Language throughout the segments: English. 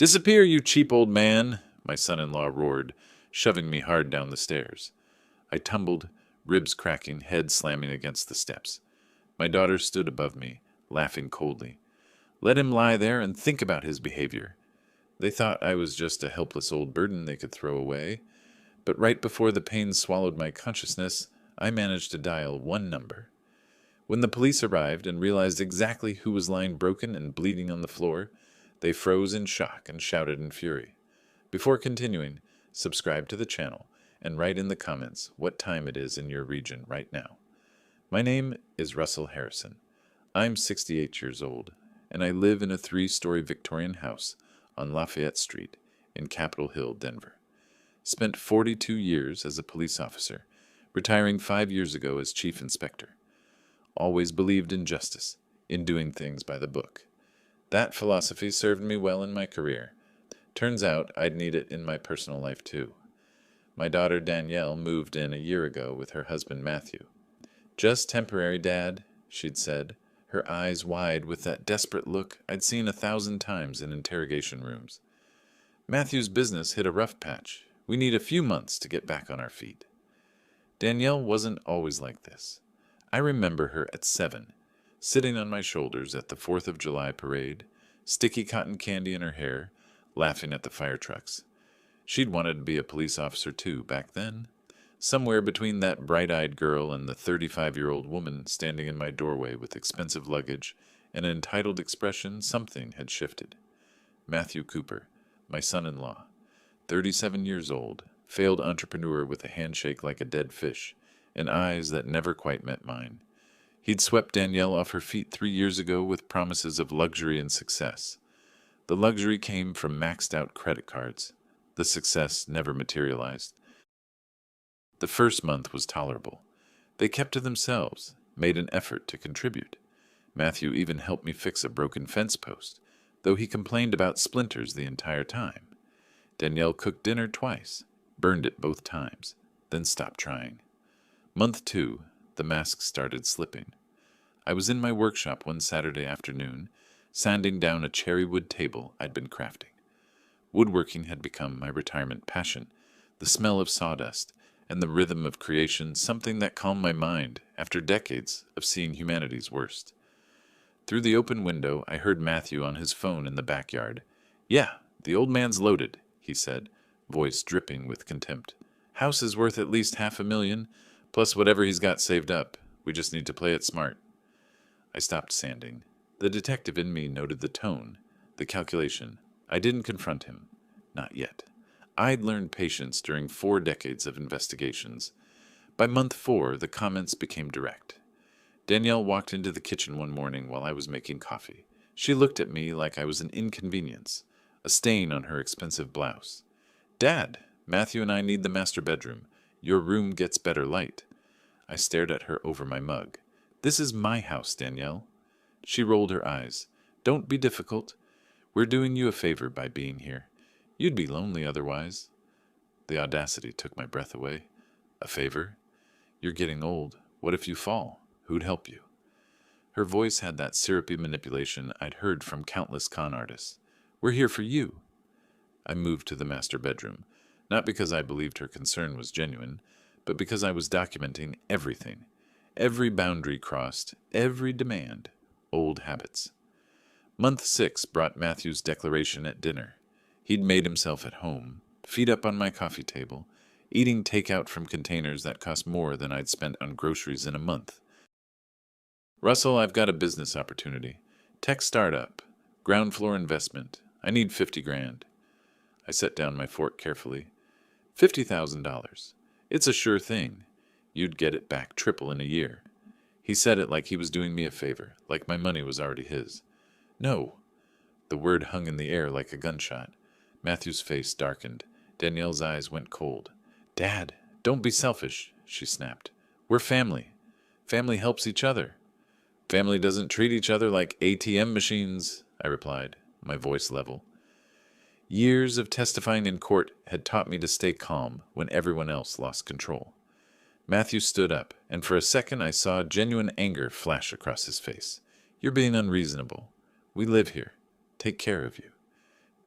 "Disappear, you cheap old man!" my son-in-law roared, shoving me hard down the stairs. I tumbled, ribs cracking, head slamming against the steps. My daughter stood above me, laughing coldly. Let him lie there and think about his behavior. They thought I was just a helpless old burden they could throw away, but right before the pain swallowed my consciousness, I managed to dial one number. When the police arrived and realized exactly who was lying broken and bleeding on the floor, they froze in shock and shouted in fury. Before continuing, subscribe to the channel and write in the comments what time it is in your region right now. My name is Russell Harrison. I'm 68 years old, and I live in a 3-story Victorian house on Lafayette Street in Capitol Hill, Denver. Spent 42 years as a police officer, retiring 5 years ago as chief inspector. Always believed in justice, in doing things by the book. That philosophy served me well in my career. Turns out I'd need it in my personal life too. My daughter Danielle moved in a year ago with her husband Matthew. "Just temporary, Dad," she'd said, her eyes wide with that desperate look I'd seen 1,000 times in interrogation rooms. "Matthew's business hit a rough patch. We need a few months to get back on our feet." Danielle wasn't always like this. I remember her at 7, sitting on my shoulders at the 4th of July parade, sticky cotton candy in her hair, laughing at the fire trucks. She'd wanted to be a police officer too back then. Somewhere between that bright-eyed girl and the 35-year-old woman standing in my doorway with expensive luggage and an entitled expression, something had shifted. Matthew Cooper, my son-in-law, 37 years old, failed entrepreneur with a handshake like a dead fish, and eyes that never quite met mine. He'd swept Danielle off her feet 3 years ago with promises of luxury and success. The luxury came from maxed-out credit cards. The success never materialized. The first month was tolerable. They kept to themselves, made an effort to contribute. Matthew even helped me fix a broken fence post, though he complained about splinters the entire time. Danielle cooked dinner twice, burned it both times, then stopped trying. Month 2, the mask started slipping. I was in my workshop one Saturday afternoon, sanding down a cherry wood table I'd been crafting. Woodworking had become my retirement passion, the smell of sawdust and the rhythm of creation something that calmed my mind after decades of seeing humanity's worst. Through the open window, I heard Matthew on his phone in the backyard. "Yeah, the old man's loaded," he said, voice dripping with contempt. "House is worth at least $500,000, plus whatever he's got saved up. We just need to play it smart." I stopped sanding. The detective in me noted the tone, the calculation. I didn't confront him. Not yet. I'd learned patience during 4 decades of investigations. By month 4, the comments became direct. Danielle walked into the kitchen one morning while I was making coffee. She looked at me like I was an inconvenience, a stain on her expensive blouse. "Dad, Matthew and I need the master bedroom. Your room gets better light." I stared at her over my mug. "This is my house, Danielle." She rolled her eyes. "Don't be difficult. We're doing you a favor by being here. You'd be lonely otherwise." The audacity took my breath away. "A favor? You're getting old. What if you fall? Who'd help you?" Her voice had that syrupy manipulation I'd heard from countless con artists. "We're here for you." I moved to the master bedroom, not because I believed her concern was genuine, but because I was documenting everything. Every boundary crossed, every demand. Old habits. Month 6 brought Matthew's declaration at dinner. He'd made himself at home, feet up on my coffee table, eating takeout from containers that cost more than I'd spent on groceries in a month. "Russell, I've got a business opportunity. Tech startup. Ground floor investment. I need 50 grand. I set down my fork carefully. $50,000. It's a sure thing. You'd get it back triple in a year. He said it like he was doing me a favor, like my money was already his. "No." The word hung in the air like a gunshot. Matthew's face darkened. Danielle's eyes went cold. "Dad, don't be selfish," she snapped. "We're family. Family helps each other." "Family doesn't treat each other like ATM machines," I replied, my voice level. Years of testifying in court had taught me to stay calm when everyone else lost control. Matthew stood up, and for a second I saw genuine anger flash across his face. "You're being unreasonable. We live here. Take care of you."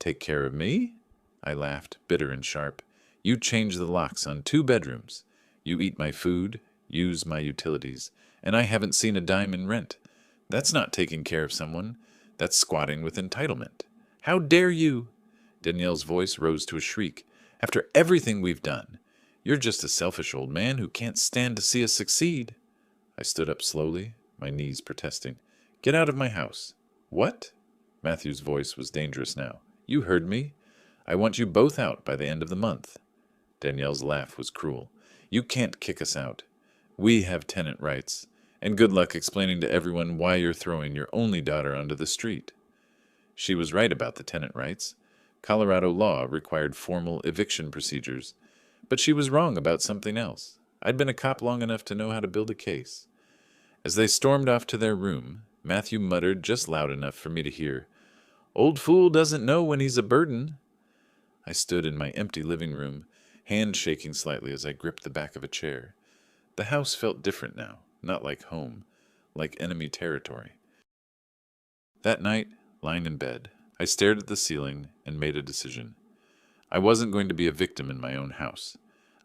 Take care of me? I laughed, bitter and sharp. You change the locks on 2 bedrooms. You eat my food, use my utilities, and I haven't seen a dime in rent. That's not taking care of someone. That's squatting with entitlement. How dare you? Danielle's voice rose to a shriek. After everything we've done, you're just a selfish old man who can't stand to see us succeed. I stood up slowly, my knees protesting. Get out of my house. What? Matthew's voice was dangerous now. You heard me. I want you both out by the end of the month. Danielle's laugh was cruel. You can't kick us out. We have tenant rights, and good luck explaining to everyone why you're throwing your only daughter onto the street. She was right about the tenant rights. Colorado law required formal eviction procedures, but she was wrong about something else. I'd been a cop long enough to know how to build a case. As they stormed off to their room, Matthew muttered just loud enough for me to hear, Old fool doesn't know when he's a burden. I stood in my empty living room, hand shaking slightly as I gripped the back of a chair. The house felt different now, not like home, like enemy territory. That night, lying in bed, I stared at the ceiling and made a decision. I wasn't going to be a victim in my own house.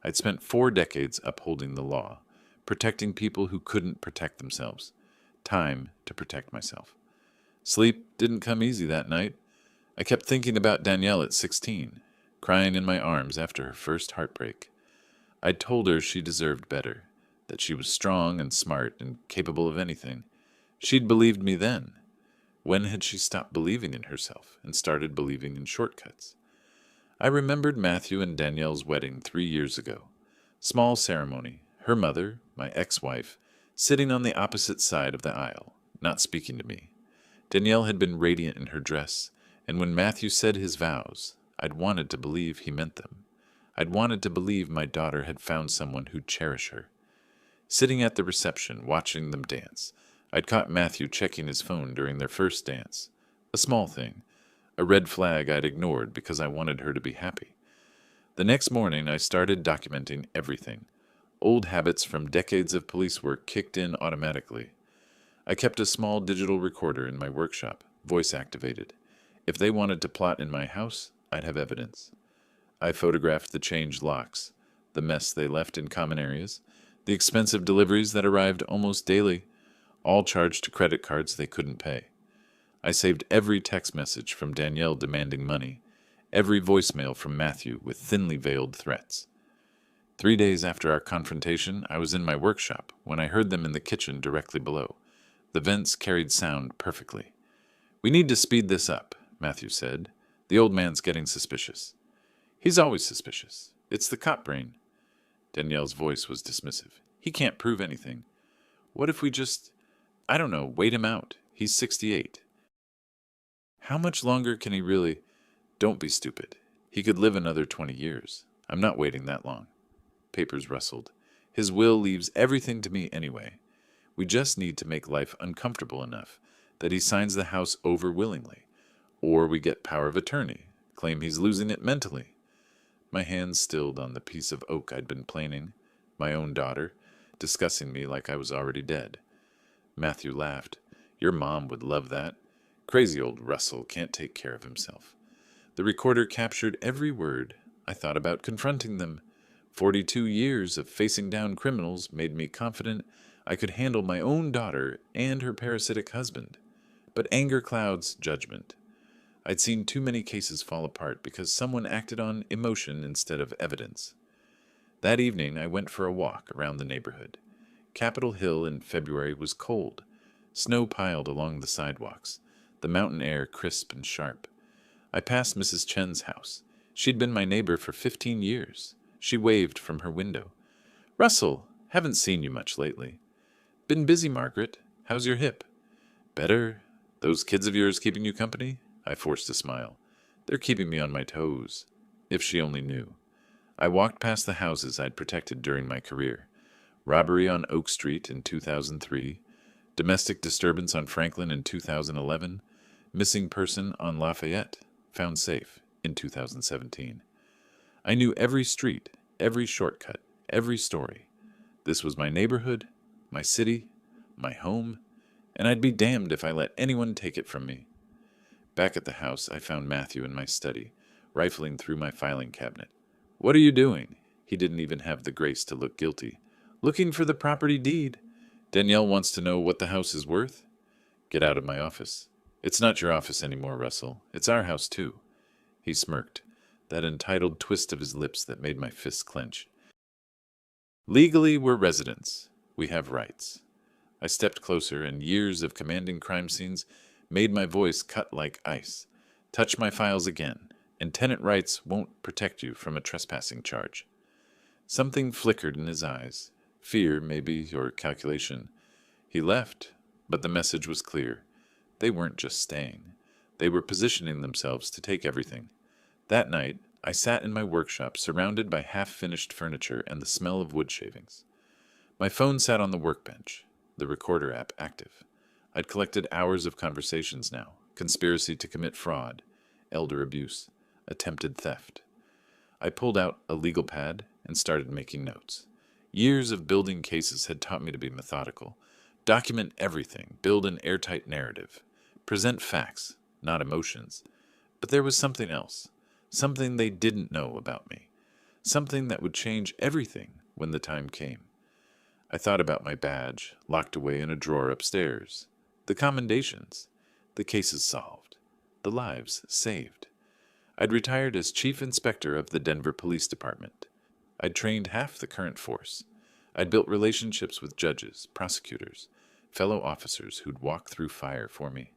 I'd spent 4 decades upholding the law, protecting people who couldn't protect themselves. Time to protect myself. Sleep didn't come easy that night. I kept thinking about Danielle at 16, crying in my arms after her first heartbreak. I'd told her she deserved better, that she was strong and smart and capable of anything. She'd believed me then. When had she stopped believing in herself and started believing in shortcuts? I remembered Matthew and Danielle's wedding 3 years ago. Small ceremony, her mother, my ex-wife, sitting on the opposite side of the aisle, not speaking to me. Danielle had been radiant in her dress, and when Matthew said his vows, I'd wanted to believe he meant them. I'd wanted to believe my daughter had found someone who'd cherish her. Sitting at the reception, watching them dance, I'd caught Matthew checking his phone during their first dance. A small thing. A red flag I'd ignored because I wanted her to be happy. The next morning, I started documenting everything. Old habits from decades of police work kicked in automatically. I kept a small digital recorder in my workshop, voice-activated. If they wanted to plot in my house, I'd have evidence. I photographed the changed locks, the mess they left in common areas, the expensive deliveries that arrived almost daily, all charged to credit cards they couldn't pay. I saved every text message from Danielle demanding money, every voicemail from Matthew with thinly veiled threats. 3 days after our confrontation, I was in my workshop when I heard them in the kitchen directly below. The vents carried sound perfectly. We need to speed this up, Matthew said. The old man's getting suspicious. He's always suspicious. It's the cop brain. Danielle's voice was dismissive. He can't prove anything. What if we just, I don't know, wait him out? He's 68. How much longer can he really? Don't be stupid. He could live another 20 years. I'm not waiting that long. Papers rustled. His will leaves everything to me anyway. We just need to make life uncomfortable enough that he signs the house over willingly. Or we get power of attorney, claim he's losing it mentally. My hands stilled on the piece of oak I'd been planing, my own daughter, discussing me like I was already dead. Matthew laughed. Your mom would love that. Crazy old Russell can't take care of himself. The recorder captured every word. I thought about confronting them. 42 years of facing down criminals made me confident I could handle my own daughter and her parasitic husband. But anger clouds judgment. I'd seen too many cases fall apart because someone acted on emotion instead of evidence. That evening, I went for a walk around the neighborhood. Capitol Hill in February was cold. Snow piled along the sidewalks, the mountain air crisp and sharp. I passed Mrs. Chen's house. She'd been my neighbor for 15 years. She waved from her window. Russell, haven't seen you much lately. Been busy, Margaret. How's your hip? Better. Those kids of yours keeping you company? I forced a smile. They're keeping me on my toes. If she only knew. I walked past the houses I'd protected during my career. Robbery on Oak Street in 2003. Domestic disturbance on Franklin in 2011. Missing person on Lafayette, found safe in 2017. I knew every street, every shortcut, every story. This was my neighborhood, my city, my home, and I'd be damned if I let anyone take it from me. Back at the house, I found Matthew in my study, rifling through my filing cabinet. "What are you doing?" He didn't even have the grace to look guilty. "Looking for the property deed. Danielle wants to know what the house is worth." "Get out of my office." "It's not your office anymore, Russell. It's our house, too." He smirked, that entitled twist of his lips that made my fists clench. "Legally, we're residents. We have rights." I stepped closer, and years of commanding crime scenes made my voice cut like ice. "Touch my files again, and tenant rights won't protect you from a trespassing charge." Something flickered in his eyes. Fear, maybe, or calculation. He left, but the message was clear. They weren't just staying. They were positioning themselves to take everything. That night, I sat in my workshop surrounded by half-finished furniture and the smell of wood shavings. My phone sat on the workbench, the recorder app active. I'd collected hours of conversations now. Conspiracy to commit fraud, elder abuse, attempted theft. I pulled out a legal pad and started making notes. Years of building cases had taught me to be methodical. Document everything, build an airtight narrative. Present facts, not emotions. But there was something else. Something they didn't know about me. Something that would change everything when the time came. I thought about my badge, locked away in a drawer upstairs. The commendations. The cases solved. The lives saved. I'd retired as chief inspector of the Denver Police Department. I'd trained half the current force. I'd built relationships with judges, prosecutors, fellow officers who'd walk through fire for me.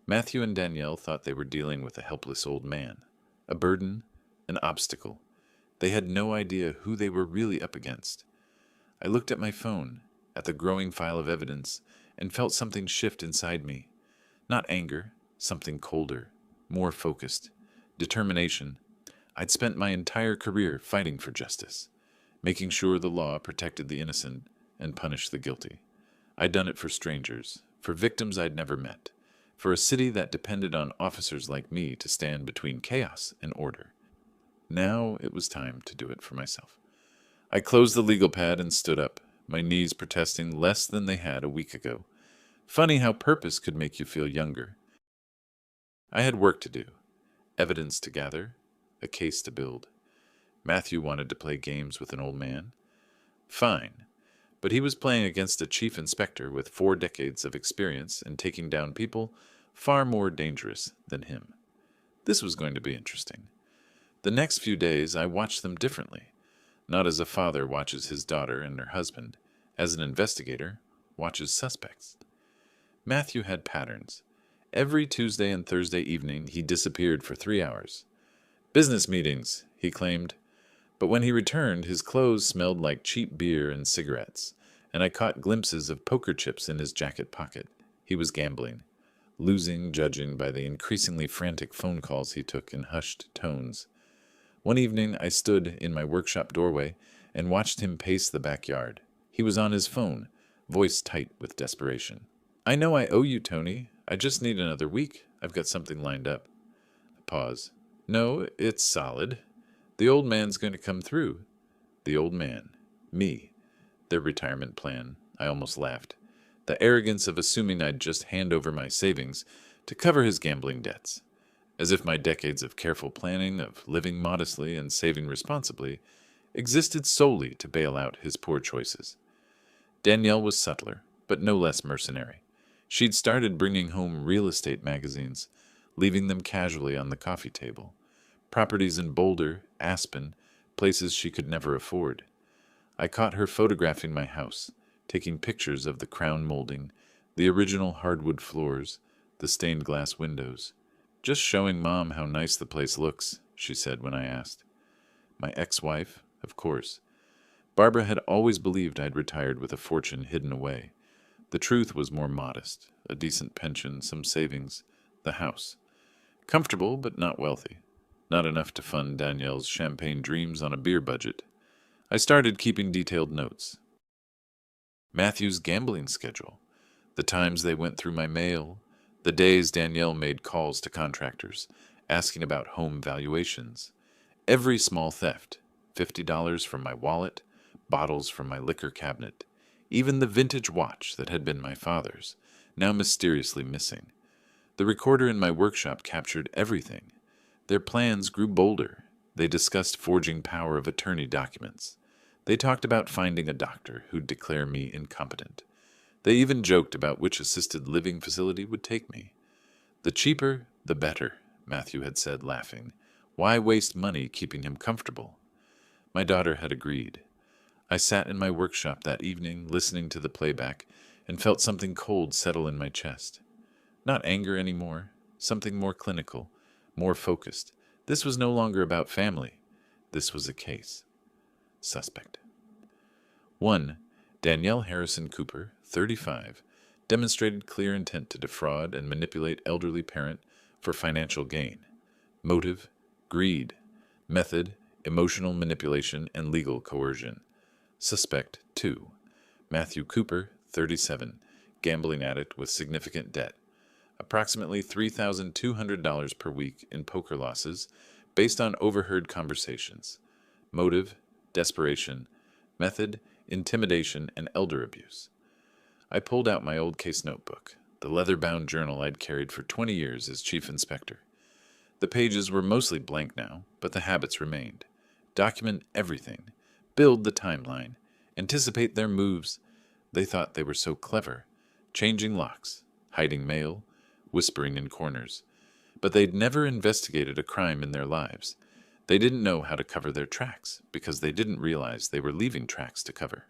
Matthew and Danielle thought they were dealing with a helpless old man. A burden, an obstacle. They had no idea who they were really up against. I looked at my phone, at the growing file of evidence, and felt something shift inside me. Not anger, something colder, more focused. Determination. I'd spent my entire career fighting for justice, making sure the law protected the innocent and punished the guilty. I'd done it for strangers, for victims I'd never met, for a city that depended on officers like me to stand between chaos and order. Now it was time to do it for myself. I closed the legal pad and stood up, my knees protesting less than they had a week ago. Funny how purpose could make you feel younger. I had work to do, evidence to gather, a case to build. Matthew wanted to play games with an old man. Fine, but he was playing against a chief inspector with 4 decades of experience in taking down people far more dangerous than him. This was going to be interesting. The next few days I watched them differently. Not as a father watches his daughter and her husband, as an investigator watches suspects. Matthew had patterns. Every Tuesday and Thursday evening he disappeared for 3 hours. "Business meetings," he claimed. But when he returned, his clothes smelled like cheap beer and cigarettes, and I caught glimpses of poker chips in his jacket pocket. He was gambling, losing, judging by the increasingly frantic phone calls he took in hushed tones. One evening I stood in my workshop doorway and watched him pace the backyard. He was on his phone, voice tight with desperation. "I know I owe you, Tony. I just need another week. I've got something lined up." A pause. "No, it's solid. The old man's going to come through." The old man. Me. Their retirement plan. I almost laughed. The arrogance of assuming I'd just hand over my savings to cover his gambling debts. As if my decades of careful planning, of living modestly and saving responsibly, existed solely to bail out his poor choices. Danielle was subtler, but no less mercenary. She'd started bringing home real estate magazines, leaving them casually on the coffee table. Properties in Boulder, Aspen, places she could never afford. I caught her photographing my house, taking pictures of the crown molding, the original hardwood floors, the stained glass windows. "Just showing Mom how nice the place looks," she said when I asked. My ex-wife, of course. Barbara had always believed I'd retired with a fortune hidden away. The truth was more modest, a decent pension, some savings, the house. Comfortable, but not wealthy. Not enough to fund Danielle's champagne dreams on a beer budget. I started keeping detailed notes. Matthew's gambling schedule, the times they went through my mail, the days Danielle made calls to contractors, asking about home valuations. Every small theft, $50 from my wallet, bottles from my liquor cabinet, even the vintage watch that had been my father's, now mysteriously missing. The recorder in my workshop captured everything. Their plans grew bolder. They discussed forging power of attorney documents. They talked about finding a doctor who'd declare me incompetent. They even joked about which assisted living facility would take me. The cheaper, the better, Matthew had said, laughing. Why waste money keeping him comfortable? My daughter had agreed. I sat in my workshop that evening, listening to the playback, and felt something cold settle in my chest. Not anger anymore, something more clinical, more focused. This was no longer about family. This was a case. Suspect. 1. Danielle Harrison Cooper, 35, demonstrated clear intent to defraud and manipulate elderly parent for financial gain. Motive, greed. Method, emotional manipulation and legal coercion. Suspect 2. Matthew Cooper, 37, gambling addict with significant debt. Approximately $3,200 per week in poker losses based on overheard conversations. Motive, desperation. Method, intimidation and elder abuse. I pulled out my old case notebook, the leather-bound journal I'd carried for 20 years as chief inspector. The pages were mostly blank now, but the habits remained. Document everything. Build the timeline. Anticipate their moves. They thought they were so clever. Changing locks. Hiding mail. Whispering in corners. But they'd never investigated a crime in their lives. They didn't know how to cover their tracks, because they didn't realize they were leaving tracks to cover.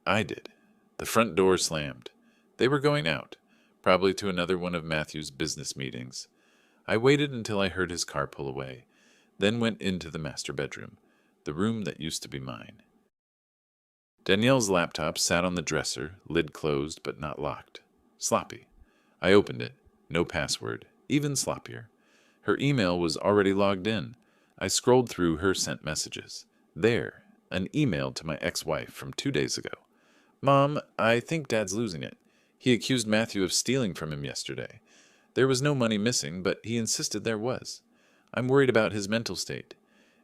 I did. The front door slammed. They were going out, probably to another one of Matthew's business meetings. I waited until I heard his car pull away, then went into the master bedroom, the room that used to be mine. Danielle's laptop sat on the dresser, lid closed but not locked. Sloppy. I opened it. No password. Even sloppier. Her email was already logged in. I scrolled through her sent messages. There, an email to my ex-wife from 2 days ago. Mom, I think Dad's losing it. He accused Matthew of stealing from him yesterday. There was no money missing, but he insisted there was. I'm worried about his mental state.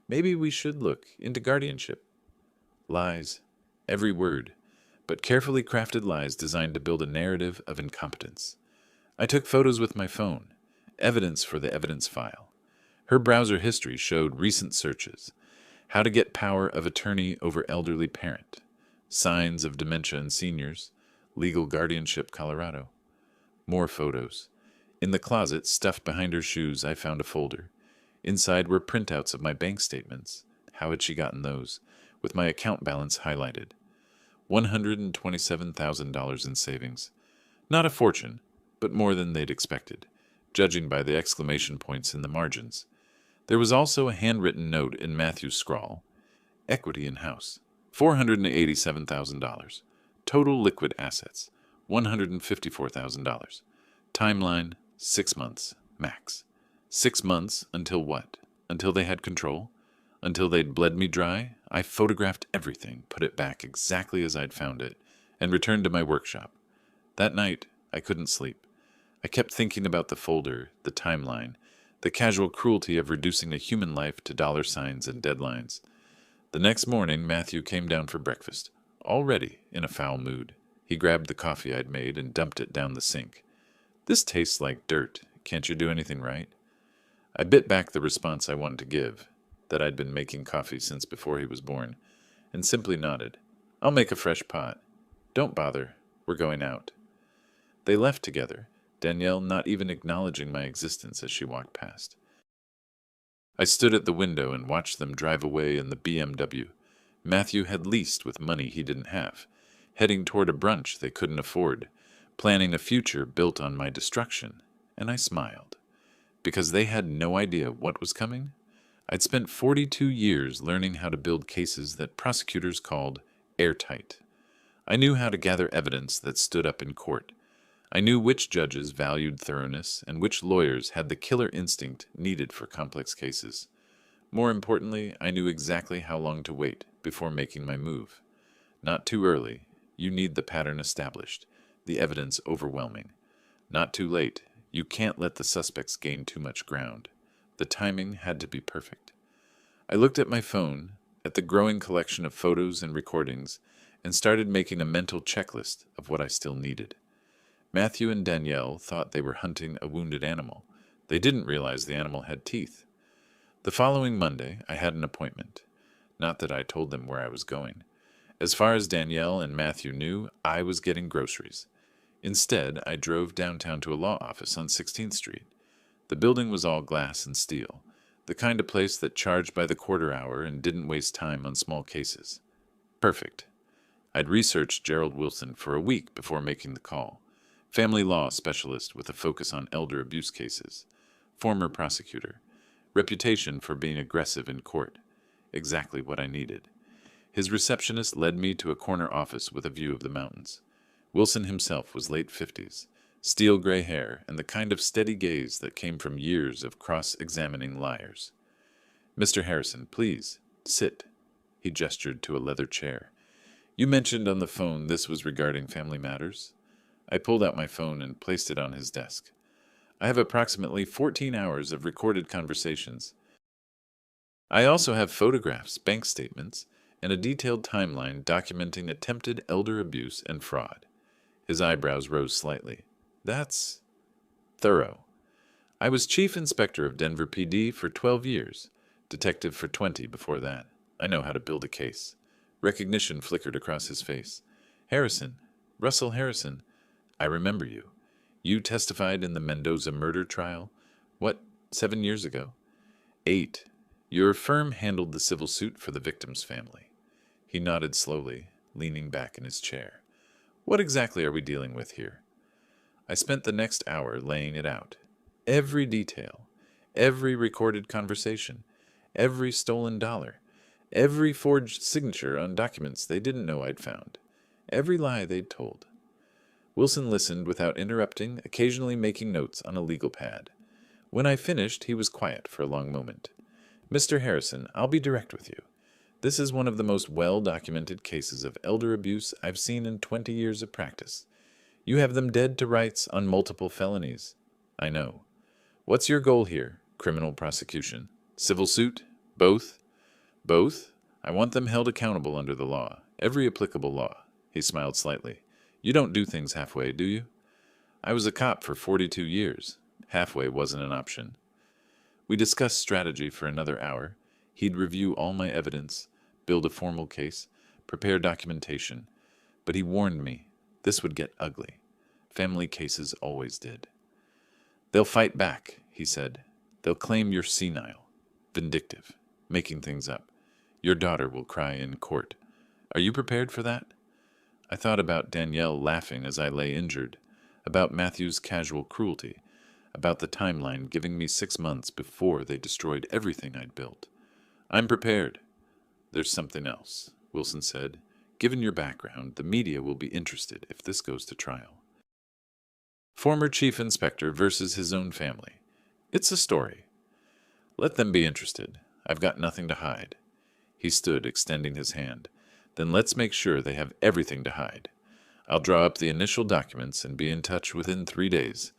Maybe we should look into guardianship. Lies. Every word. But carefully crafted lies designed to build a narrative of incompetence. I took photos with my phone. Evidence for the evidence file. Her browser history showed recent searches. How to get power of attorney over elderly parent. Signs of dementia in seniors. Legal guardianship, Colorado. More photos. In the closet, stuffed behind her shoes, I found a folder. Inside were printouts of my bank statements. How had she gotten those? With my account balance highlighted. $127,000 in savings. Not a fortune, but more than they'd expected, judging by the exclamation points in the margins. There was also a handwritten note in Matthew's scrawl. Equity in house, $487,000. Total liquid assets, $154,000. Timeline, 6 months, max. 6 months until what? Until they had control? Until they'd bled me dry? I photographed everything, put it back exactly as I'd found it, and returned to my workshop. That night, I couldn't sleep. I kept thinking about the folder, the timeline, the casual cruelty of reducing a human life to dollar signs and deadlines. The next morning, Matthew came down for breakfast, already in a foul mood. He grabbed the coffee I'd made and dumped it down the sink. This tastes like dirt. Can't you do anything right? I bit back the response I wanted to give, that I'd been making coffee since before he was born, and simply nodded. I'll make a fresh pot. Don't bother. We're going out. They left together, Danielle not even acknowledging my existence as she walked past. I stood at the window and watched them drive away in the BMW. Matthew had leased with money he didn't have, heading toward a brunch they couldn't afford, planning a future built on my destruction, and I smiled. Because they had no idea what was coming? I'd spent 42 years learning how to build cases that prosecutors called airtight. I knew how to gather evidence that stood up in court. I knew which judges valued thoroughness and which lawyers had the killer instinct needed for complex cases. More importantly, I knew exactly how long to wait before making my move. Not too early. You need the pattern established, the evidence overwhelming. Not too late. You can't let the suspects gain too much ground. The timing had to be perfect. I looked at my phone, at the growing collection of photos and recordings, and started making a mental checklist of what I still needed. Matthew and Danielle thought they were hunting a wounded animal. They didn't realize the animal had teeth. The following Monday, I had an appointment. Not that I told them where I was going. As far as Danielle and Matthew knew, I was getting groceries. Instead, I drove downtown to a law office on 16th Street. The building was all glass and steel, the kind of place that charged by the quarter hour and didn't waste time on small cases. Perfect. I'd researched Gerald Wilson for a week before making the call. Family law specialist with a focus on elder abuse cases. Former prosecutor. Reputation for being aggressive in court. Exactly what I needed. His receptionist led me to a corner office with a view of the mountains. Wilson himself was late 50s, steel gray hair, and the kind of steady gaze that came from years of cross-examining liars. "Mr. Harrison, please, sit." He gestured to a leather chair. "You mentioned on the phone this was regarding family matters." I pulled out my phone and placed it on his desk. "I have approximately 14 hours of recorded conversations. I also have photographs, bank statements, and a detailed timeline documenting attempted elder abuse and fraud." His eyebrows rose slightly. "That's thorough. I was chief inspector of Denver PD for 12 years, detective for 20 before that. I know how to build a case." Recognition flickered across his face. "Harrison, Russell Harrison, I remember you. You testified in the Mendoza murder trial, 7 years ago?" "8. Your firm handled the civil suit for the victim's family." He nodded slowly, leaning back in his chair. "What exactly are we dealing with here?" I spent the next hour laying it out. Every detail, every recorded conversation, every stolen dollar, every forged signature on documents they didn't know I'd found, every lie they'd told. Wilson listened without interrupting, occasionally making notes on a legal pad. When I finished, he was quiet for a long moment. "Mr. Harrison, I'll be direct with you. This is one of the most well-documented cases of elder abuse I've seen in 20 years of practice. You have them dead to rights on multiple felonies." "I know. What's your goal here? Criminal prosecution? Civil suit? Both?" "Both. I want them held accountable under the law, every applicable law." He smiled slightly. "You don't do things halfway, do you?" "I was a cop for 42 years. Halfway wasn't an option." We discussed strategy for another hour. He'd review all my evidence, build a formal case, prepare documentation. But he warned me, this would get ugly. Family cases always did. "They'll fight back," he said. "They'll claim you're senile, vindictive, making things up. Your daughter will cry in court. Are you prepared for that?" I thought about Danielle laughing as I lay injured, about Matthew's casual cruelty, about the timeline giving me 6 months before they destroyed everything I'd built. "I'm prepared." "There's something else," Wilson said. "Given your background, the media will be interested if this goes to trial." Former chief inspector versus his own family. It's a story. Let them be interested. I've got nothing to hide. He stood, extending his hand. "Then let's make sure they have everything to hide. I'll draw up the initial documents and be in touch within 3 days."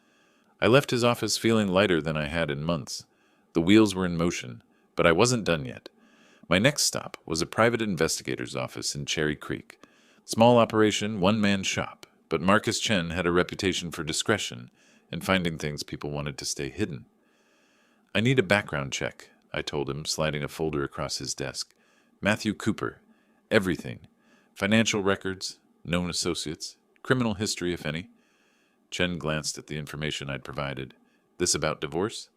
I left his office feeling lighter than I had in months. The wheels were in motion, but I wasn't done yet. My next stop was a private investigator's office in Cherry Creek. Small operation, one-man shop, but Marcus Chen had a reputation for discretion and finding things people wanted to stay hidden. "I need a background check," I told him, sliding a folder across his desk. "Matthew Cooper. Everything. Financial records, known associates, criminal history, if any." Chen glanced at the information I'd provided. "This about divorce?"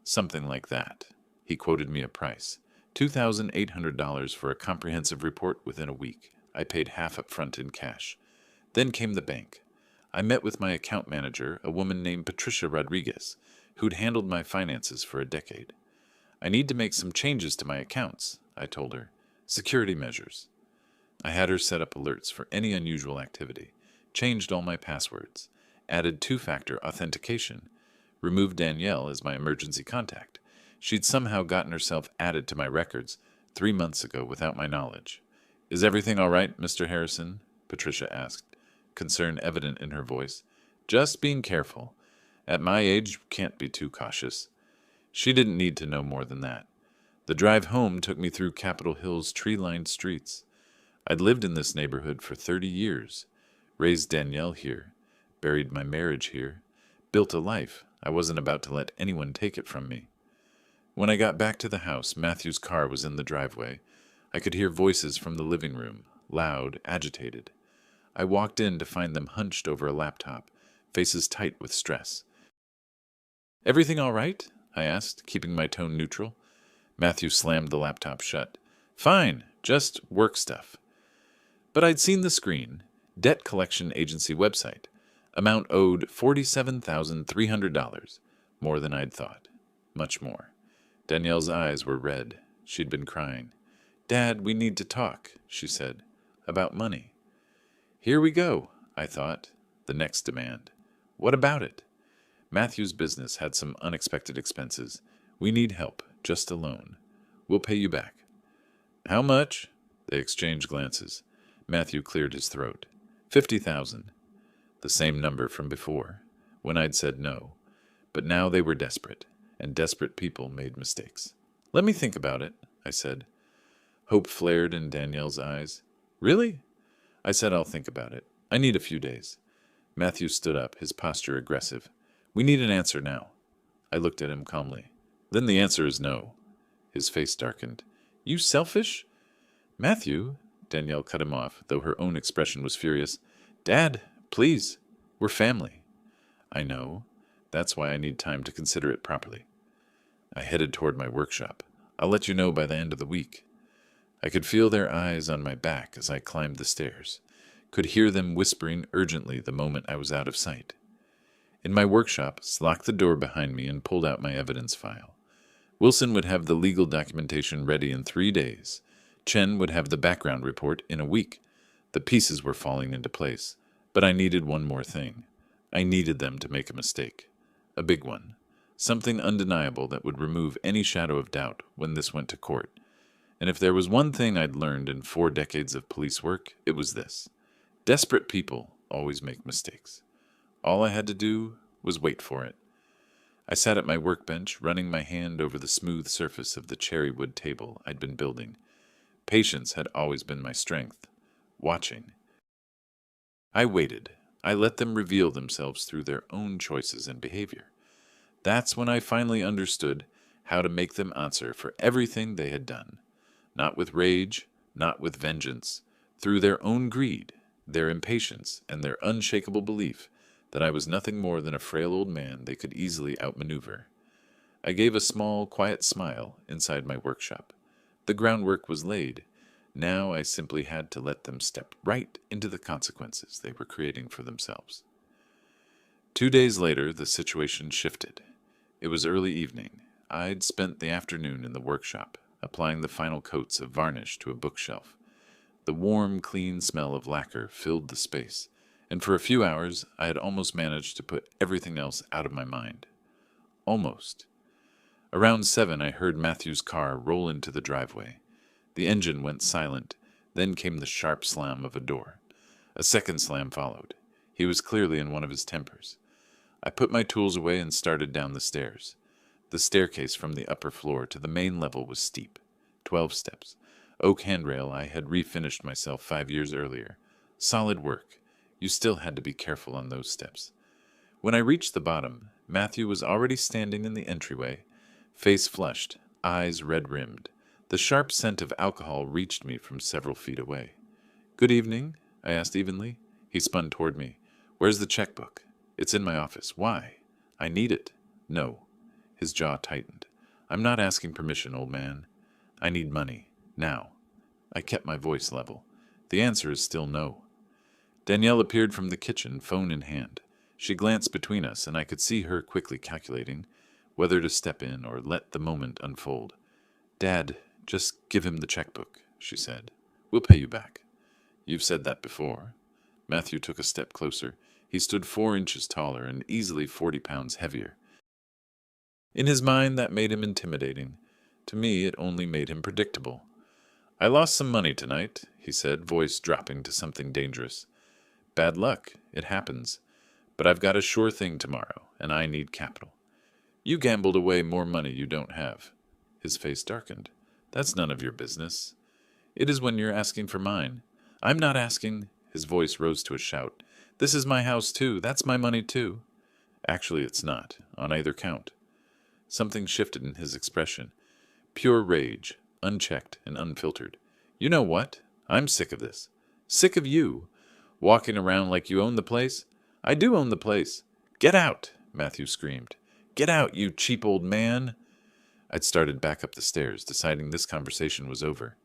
"Something like that." He quoted me a price. $2,800 for a comprehensive report within a week. I paid half up front in cash. Then came the bank. I met with my account manager, a woman named Patricia Rodriguez, who'd handled my finances for a decade. "I need to make some changes to my accounts," I told her. "Security measures." I had her set up alerts for any unusual activity, changed all my passwords, added 2-factor authentication, removed Danielle as my emergency contact. She'd somehow gotten herself added to my records 3 months ago without my knowledge. "Is everything all right, Mr. Harrison?" Patricia asked, concern evident in her voice. "Just being careful. At my age, you can't be too cautious." She didn't need to know more than that. The drive home took me through Capitol Hill's tree-lined streets. I'd lived in this neighborhood for 30 years, raised Danielle here, buried my marriage here, built a life. I wasn't about to let anyone take it from me. When I got back to the house, Matthew's car was in the driveway. I could hear voices from the living room, loud, agitated. I walked in to find them hunched over a laptop, faces tight with stress. "Everything all right?" I asked, keeping my tone neutral. Matthew slammed the laptop shut. "Fine, just work stuff." But I'd seen the screen. Debt collection agency website. Amount owed $47,300. More than I'd thought. Much more. Danielle's eyes were red. She'd been crying. "Dad, we need to talk," she said. "About money." Here we go, I thought. The next demand. What about it? Matthew's business had some unexpected expenses. We need help, just a loan. We'll pay you back. How much? They exchanged glances. Matthew cleared his throat. 50,000. The same number from before, when I'd said no. But now they were desperate, and desperate people made mistakes. "Let me think about it," I said. Hope flared in Danielle's eyes. "Really?" I said, "I'll think about it. I need a few days." Matthew stood up, his posture aggressive. "We need an answer now." I looked at him calmly. "Then the answer is no." His face darkened. "You selfish?" "Matthew," Danielle cut him off, though her own expression was furious. "Dad, please. We're family." "I know. That's why I need time to consider it properly." I headed toward my workshop. "I'll let you know by the end of the week." I could feel their eyes on my back as I climbed the stairs, could hear them whispering urgently the moment I was out of sight. In my workshop, locked the door behind me and pulled out my evidence file. Wilson would have the legal documentation ready in 3 days. Chen would have the background report in a week. The pieces were falling into place, but I needed one more thing. I needed them to make a mistake. A big one. Something undeniable that would remove any shadow of doubt when this went to court. And if there was one thing I'd learned in 4 decades of police work, it was this. Desperate people always make mistakes. All I had to do was wait for it. I sat at my workbench, running my hand over the smooth surface of the cherry wood table I'd been building. Patience had always been my strength. Watching. I waited. I let them reveal themselves through their own choices and behavior. That's when I finally understood how to make them answer for everything they had done. Not with rage, not with vengeance, through their own greed, their impatience, and their unshakable belief that I was nothing more than a frail old man they could easily outmaneuver. I gave a small, quiet smile inside my workshop. The groundwork was laid. Now I simply had to let them step right into the consequences they were creating for themselves. 2 days later, the situation shifted. It was early evening. I'd spent the afternoon in the workshop, applying the final coats of varnish to a bookshelf. The warm, clean smell of lacquer filled the space, and for a few hours I had almost managed to put everything else out of my mind. Almost. Around 7 I heard Matthew's car roll into the driveway. The engine went silent, then came the sharp slam of a door. A second slam followed. He was clearly in one of his tempers. I put my tools away and started down the stairs. The staircase from the upper floor to the main level was steep, 12 steps. Oak handrail I had refinished myself 5 years earlier. Solid work. You still had to be careful on those steps. When I reached the bottom, Matthew was already standing in the entryway, face flushed, eyes red-rimmed. The sharp scent of alcohol reached me from several feet away. "Good evening," I asked evenly. He spun toward me. "Where's the checkbook?" "It's in my office." "Why?" "I need it." "No." His jaw tightened. "I'm not asking permission, old man. I need money. Now." I kept my voice level. "The answer is still no." Danielle appeared from the kitchen, phone in hand. She glanced between us, and I could see her quickly calculating whether to step in or let the moment unfold. "Dad, just give him the checkbook," she said. "We'll pay you back." "You've said that before." Matthew took a step closer. He stood 4 inches taller and easily 40 pounds heavier. In his mind, that made him intimidating. To me, it only made him predictable. "I lost some money tonight," he said, voice dropping to something dangerous. "Bad luck. It happens. But I've got a sure thing tomorrow, and I need capital." "You gambled away more money you don't have." His face darkened. "That's none of your business." "It is when you're asking for mine." "I'm not asking." His voice rose to a shout. This is my house, too. That's my money, too. Actually, it's not, on either count. Something shifted in his expression. Pure rage, unchecked and unfiltered. You know what? I'm sick of this. Sick of you. Walking around like you own the place? I do own the place. Get out, Matthew screamed. Get out, you cheap old man. I'd started back up the stairs, deciding this conversation was over.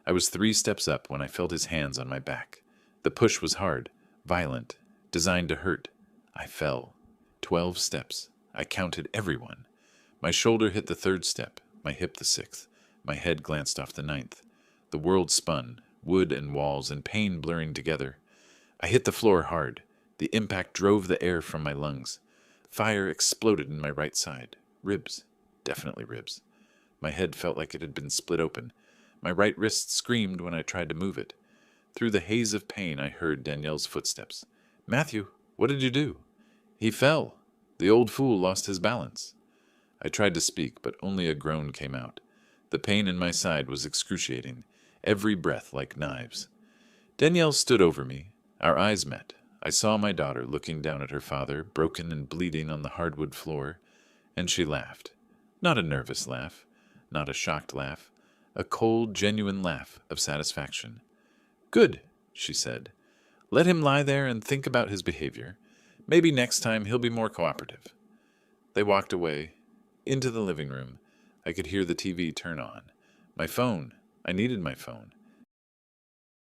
I was 3 steps up when I felt his hands on my back. The push was hard, violent, designed to hurt. I fell. 12 steps. I counted everyone. My shoulder hit the 3rd step, my hip the 6th. My head glanced off the 9th. The world spun, wood and walls and pain blurring together. I hit the floor hard. The impact drove the air from my lungs. Fire exploded in my right side. Ribs. Definitely ribs. My head felt like it had been split open. My right wrist screamed when I tried to move it. Through the haze of pain, I heard Danielle's footsteps. Matthew, what did you do? He fell. The old fool lost his balance. I tried to speak, but only a groan came out. The pain in my side was excruciating, every breath like knives. Danielle stood over me. Our eyes met. I saw my daughter looking down at her father, broken and bleeding on the hardwood floor, and she laughed. Not a nervous laugh, not a shocked laugh, a cold, genuine laugh of satisfaction. Good, she said. Let him lie there and think about his behavior. Maybe next time he'll be more cooperative. They walked away, into the living room. I could hear the TV turn on. My phone. I needed my phone.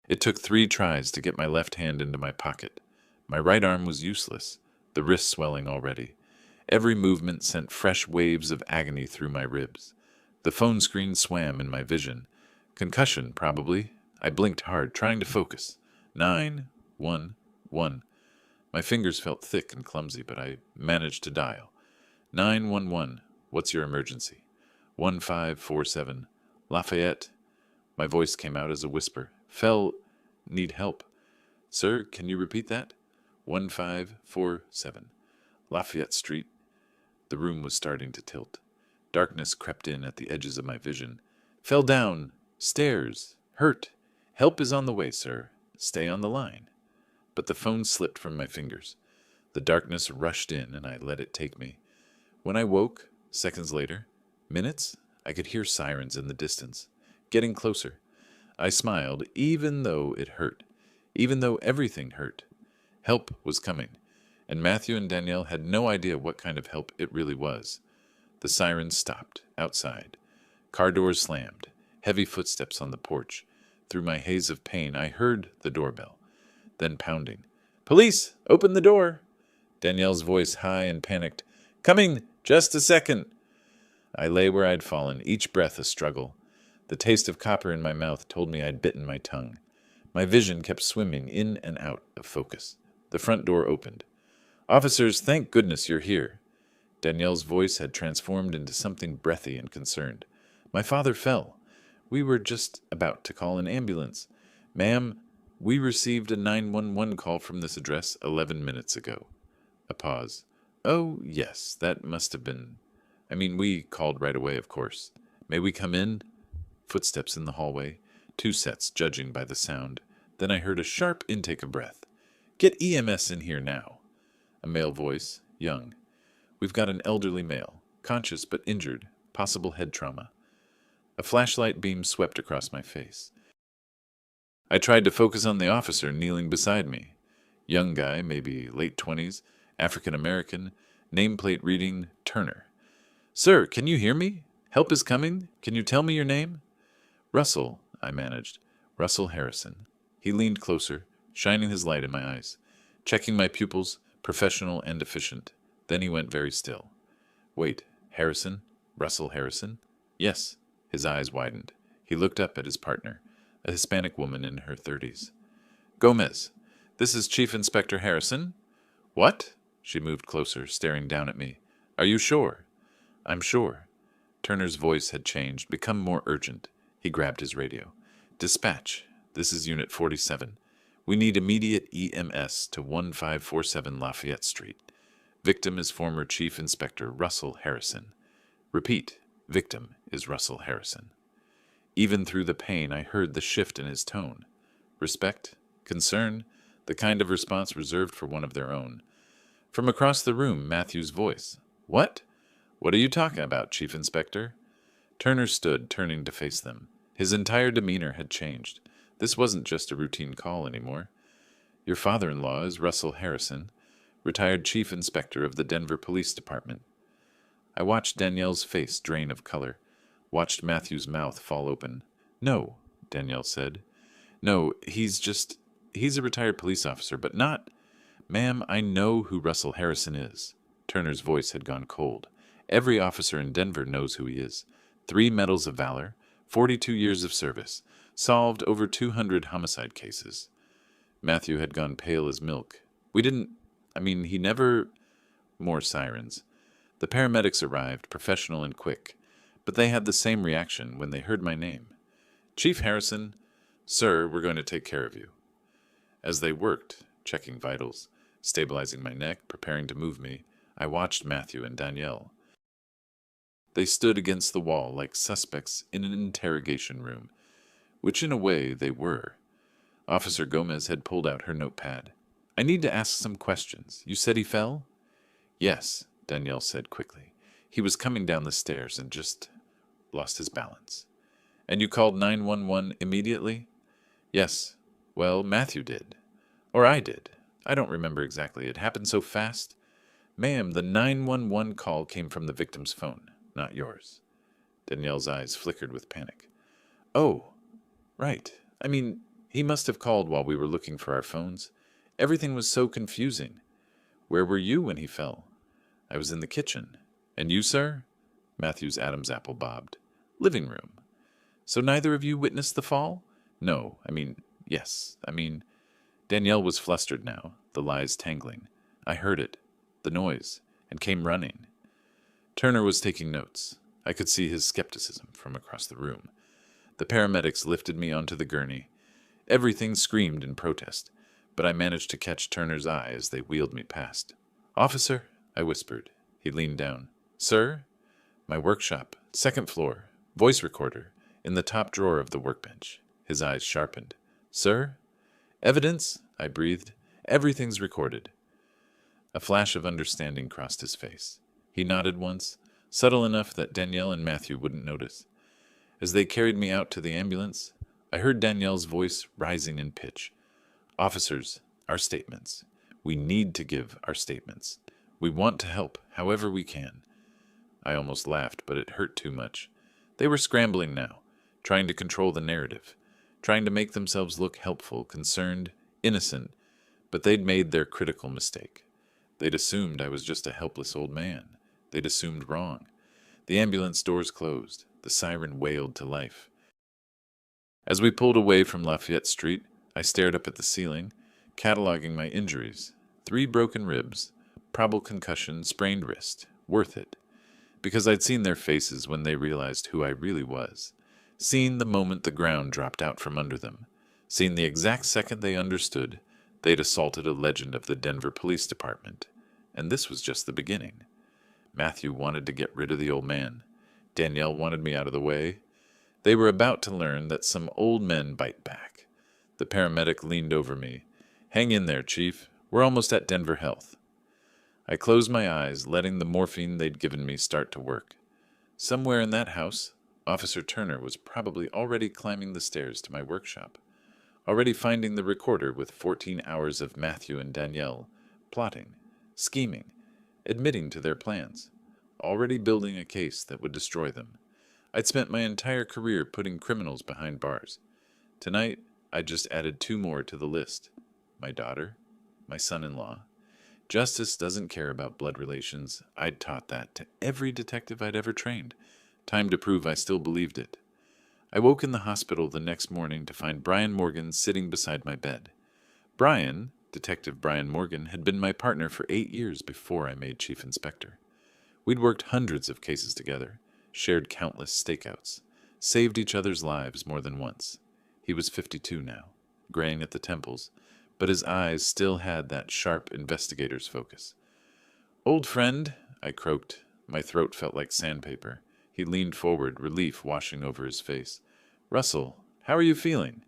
It took 3 tries to get my left hand into my pocket. My right arm was useless, the wrist swelling already. Every movement sent fresh waves of agony through my ribs. The phone screen swam in my vision. Concussion, probably. I blinked hard, trying to focus. 911. My fingers felt thick and clumsy, but I managed to dial. 911. What's your emergency? 1547. Lafayette. My voice came out as a whisper. Fell. Need help. Sir, can you repeat that? 1547. Lafayette Street. The room was starting to tilt. Darkness crept in at the edges of my vision. Fell down. Stairs. Hurt. Help is on the way, sir. Stay on the line. But the phone slipped from my fingers. The darkness rushed in, and I let it take me. When I woke, seconds later, minutes, I could hear sirens in the distance, getting closer. I smiled, even though it hurt, even though everything hurt. Help was coming, and Matthew and Danielle had no idea what kind of help it really was. The sirens stopped, outside. Car doors slammed, heavy footsteps on the porch. Through my haze of pain, I heard the doorbell, then pounding. Police! Open the door! Danielle's voice high and panicked. Coming! Just a second! I lay where I'd fallen, each breath a struggle. The taste of copper in my mouth told me I'd bitten my tongue. My vision kept swimming in and out of focus. The front door opened. Officers, thank goodness you're here. Danielle's voice had transformed into something breathy and concerned. My father fell. We were just about to call an ambulance. Ma'am, we received a 911 call from this address 11 minutes ago. A pause. Oh, yes, that must have been... we called right away, of course. May we come in? Footsteps in the hallway. 2 sets, judging by the sound. Then I heard a sharp intake of breath. Get EMS in here now. A male voice, young. We've got an elderly male, conscious but injured, possible head trauma. A flashlight beam swept across my face. I tried to focus on the officer kneeling beside me. Young guy, maybe late 20s, African-American, nameplate reading Turner. Sir, can you hear me? Help is coming. Can you tell me your name? Russell, I managed. Russell Harrison. He leaned closer, shining his light in my eyes, checking my pupils, professional and efficient. Then he went very still. Wait, Harrison? Russell Harrison? Yes. His eyes widened. He looked up at his partner, a Hispanic woman in her 30s. Gomez, this is Chief Inspector Harrison. What? She moved closer, staring down at me. Are you sure? I'm sure. Turner's voice had changed, become more urgent. He grabbed his radio. Dispatch. This is Unit 47. We need immediate EMS to 1547 Lafayette Street. Victim is former Chief Inspector Russell Harrison. Repeat. Victim is Russell Harrison. Even through the pain, I heard the shift in his tone. Respect, concern, the kind of response reserved for one of their own. From across the room, Matthew's voice. What? What are you talking about, Chief Inspector? Turner stood, turning to face them. His entire demeanor had changed. This wasn't just a routine call anymore. Your father-in-law is Russell Harrison, retired Chief Inspector of the Denver Police Department. I watched Danielle's face drain of color, watched Matthew's mouth fall open. No, Danielle said. No, he's a retired police officer, but not... Ma'am, I know who Russell Harrison is. Turner's voice had gone cold. Every officer in Denver knows who he is. 3 medals of valor, 42 years of service, solved over 200 homicide cases. Matthew had gone pale as milk. He never... More sirens. The paramedics arrived, professional and quick, but they had the same reaction when they heard my name. Chief Harrison, sir, we're going to take care of you. As they worked, checking vitals, stabilizing my neck, preparing to move me, I watched Matthew and Danielle. They stood against the wall like suspects in an interrogation room, which in a way they were. Officer Gomez had pulled out her notepad. I need to ask some questions. You said he fell? Yes, Danielle said quickly. He was coming down the stairs and just lost his balance. And you called 911 immediately? Yes. Well, Matthew did. Or I did. I don't remember exactly. It happened so fast. Ma'am, the 911 call came from the victim's phone, not yours. Danielle's eyes flickered with panic. Oh, right. He must have called while we were looking for our phones. Everything was so confusing. Where were you when he fell? I was in the kitchen. And you, sir? Matthew's Adam's apple bobbed. Living room. So neither of you witnessed the fall? No, yes. Danielle was flustered now, the lies tangling. I heard it, the noise, and came running. Turner was taking notes. I could see his skepticism from across the room. The paramedics lifted me onto the gurney. Everything screamed in protest, but I managed to catch Turner's eye as they wheeled me past. Officer, I whispered. He leaned down. Sir? My workshop, 2nd floor, voice recorder, in the top drawer of the workbench. His eyes sharpened. Sir? Evidence? I breathed. Everything's recorded. A flash of understanding crossed his face. He nodded once, subtle enough that Danielle and Matthew wouldn't notice. As they carried me out to the ambulance, I heard Danielle's voice rising in pitch. Officers, our statements. We need to give our statements. We want to help, however we can. I almost laughed, but it hurt too much. They were scrambling now, trying to control the narrative, trying to make themselves look helpful, concerned, innocent, but they'd made their critical mistake. They'd assumed I was just a helpless old man. They'd assumed wrong. The ambulance doors closed. The siren wailed to life. As we pulled away from Lafayette Street, I stared up at the ceiling, cataloging my injuries. 3 broken ribs, probable concussion, sprained wrist. Worth it. Because I'd seen their faces when they realized who I really was. Seen the moment the ground dropped out from under them. Seen the exact second they understood they'd assaulted a legend of the Denver Police Department. And this was just the beginning. Matthew wanted to get rid of the old man. Danielle wanted me out of the way. They were about to learn that some old men bite back. The paramedic leaned over me. Hang in there, Chief. We're almost at Denver Health. I closed my eyes, letting the morphine they'd given me start to work. Somewhere in that house, Officer Turner was probably already climbing the stairs to my workshop, already finding the recorder with 14 hours of Matthew and Danielle, plotting, scheming, admitting to their plans, already building a case that would destroy them. I'd spent my entire career putting criminals behind bars. Tonight, I just added 2 more to the list. My daughter, my son-in-law. Justice doesn't care about blood relations. I'd taught that to every detective I'd ever trained. Time to prove I still believed it. I woke in the hospital the next morning to find Brian Morgan sitting beside my bed. Brian, Detective Brian Morgan, had been my partner for 8 years before I made Chief Inspector. We'd worked hundreds of cases together, shared countless stakeouts, saved each other's lives more than once. He was 52 now, graying at the temples, but his eyes still had that sharp investigator's focus. "Old friend," I croaked. My throat felt like sandpaper. He leaned forward, relief washing over his face. "Russell, how are you feeling?"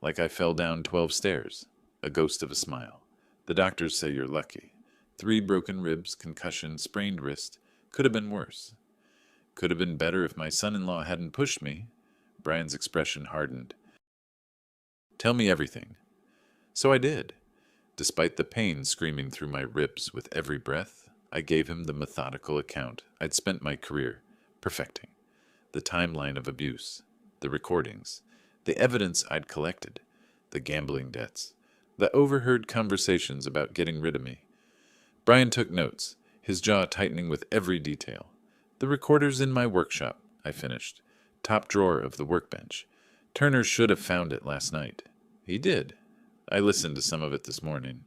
"Like I fell down 12 stairs." A ghost of a smile. The doctors say you're lucky. 3 broken ribs, concussion, sprained wrist. Could have been worse. Could have been better if my son-in-law hadn't pushed me. Brian's expression hardened. Tell me everything. So I did. Despite the pain screaming through my ribs with every breath, I gave him the methodical account I'd spent my career perfecting. The timeline of abuse, the recordings, the evidence I'd collected, the gambling debts, the overheard conversations about getting rid of me. Brian took notes, his jaw tightening with every detail. The recorder's in my workshop, I finished. Top drawer of the workbench. Turner should have found it last night. He did. I listened to some of it this morning.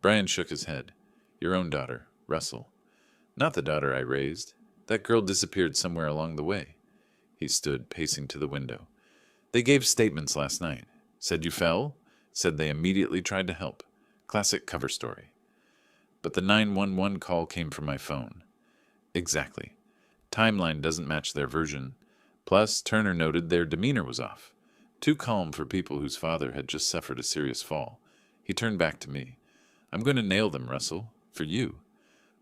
Brian shook his head. Your own daughter, Russell. Not the daughter I raised. That girl disappeared somewhere along the way. He stood, pacing to the window. They gave statements last night. Said you fell. Said they immediately tried to help. Classic cover story. But the 911 call came from my phone. Exactly. Timeline doesn't match their version. Plus, Turner noted their demeanor was off. Too calm for people whose father had just suffered a serious fall. He turned back to me. I'm going to nail them, Russell. For you.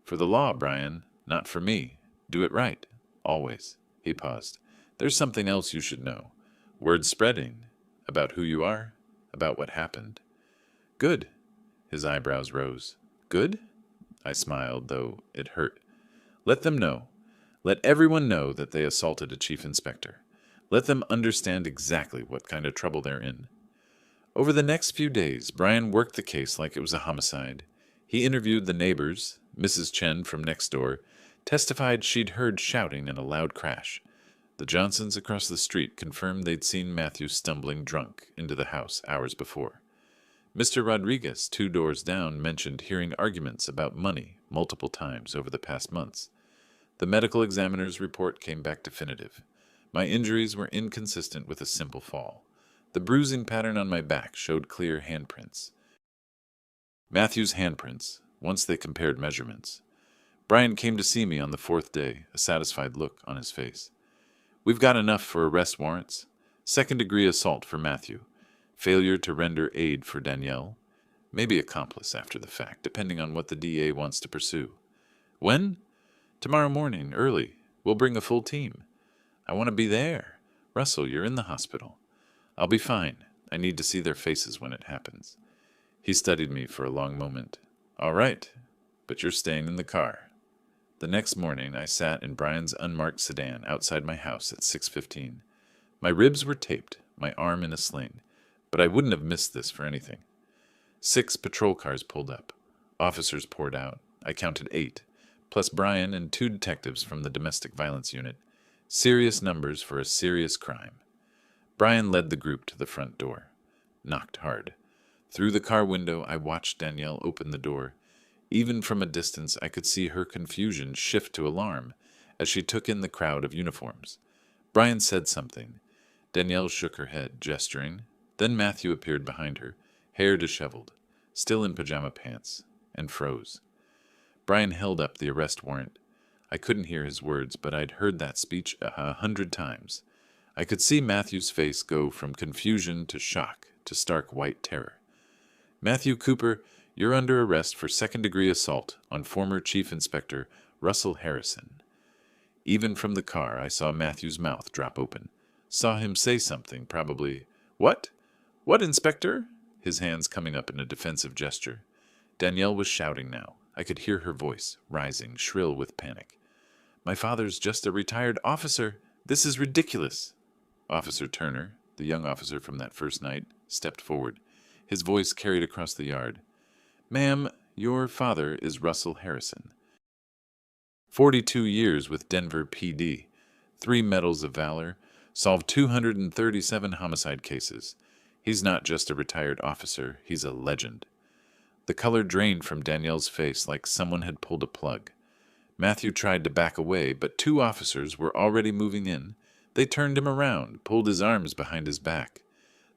For the law, Brian. Not for me. Do it right. Always. He paused. There's something else you should know. Word spreading. About who you are. About what happened. Good. His eyebrows rose. Good? I smiled, though it hurt. Let them know. Let everyone know that they assaulted a chief inspector. Let them understand exactly what kind of trouble they're in. Over the next few days, Brian worked the case like it was a homicide. He interviewed the neighbors. Mrs. Chen from next door testified she'd heard shouting and a loud crash. The Johnsons across the street confirmed they'd seen Matthew stumbling drunk into the house hours before. Mr. Rodriguez, 2 doors down, mentioned hearing arguments about money multiple times over the past months. The medical examiner's report came back definitive. My injuries were inconsistent with a simple fall. The bruising pattern on my back showed clear handprints. Matthew's handprints, once they compared measurements. Brian came to see me on the 4th day, a satisfied look on his face. We've got enough for arrest warrants. 2nd-degree assault for Matthew. Failure to render aid for Danielle. Maybe accomplice after the fact, depending on what the DA wants to pursue. When? Tomorrow morning, early. We'll bring a full team. I want to be there. Russell, you're in the hospital. I'll be fine. I need to see their faces when it happens. He studied me for a long moment. All right, but you're staying in the car. The next morning, I sat in Brian's unmarked sedan outside my house at 6:15. My ribs were taped, my arm in a sling, but I wouldn't have missed this for anything. 6 patrol cars pulled up. Officers poured out. I counted 8, plus Brian and 2 detectives from the domestic violence unit. Serious numbers for a serious crime. Brian led the group to the front door. Knocked hard. Through the car window, I watched Danielle open the door. Even from a distance, I could see her confusion shift to alarm as she took in the crowd of uniforms. Brian said something. Danielle shook her head, gesturing. Then Matthew appeared behind her, hair disheveled, still in pajama pants, and froze. Brian held up the arrest warrant. I couldn't hear his words, but I'd heard that speech 100 times. I could see Matthew's face go from confusion to shock to stark white terror. Matthew Cooper, you're under arrest for 2nd-degree assault on former Chief Inspector Russell Harrison. Even from the car, I saw Matthew's mouth drop open. Saw him say something, probably, What? What, Inspector? His hands coming up in a defensive gesture. Danielle was shouting now. I could hear her voice, rising, shrill with panic. My father's just a retired officer. This is ridiculous. Officer Turner, the young officer from that first night, stepped forward. His voice carried across the yard. Ma'am, your father is Russell Harrison. 42 years with Denver PD. 3 medals of valor. Solved 237 homicide cases. He's not just a retired officer, he's a legend. The color drained from Danielle's face like someone had pulled a plug. Matthew tried to back away, but 2 officers were already moving in. They turned him around, pulled his arms behind his back.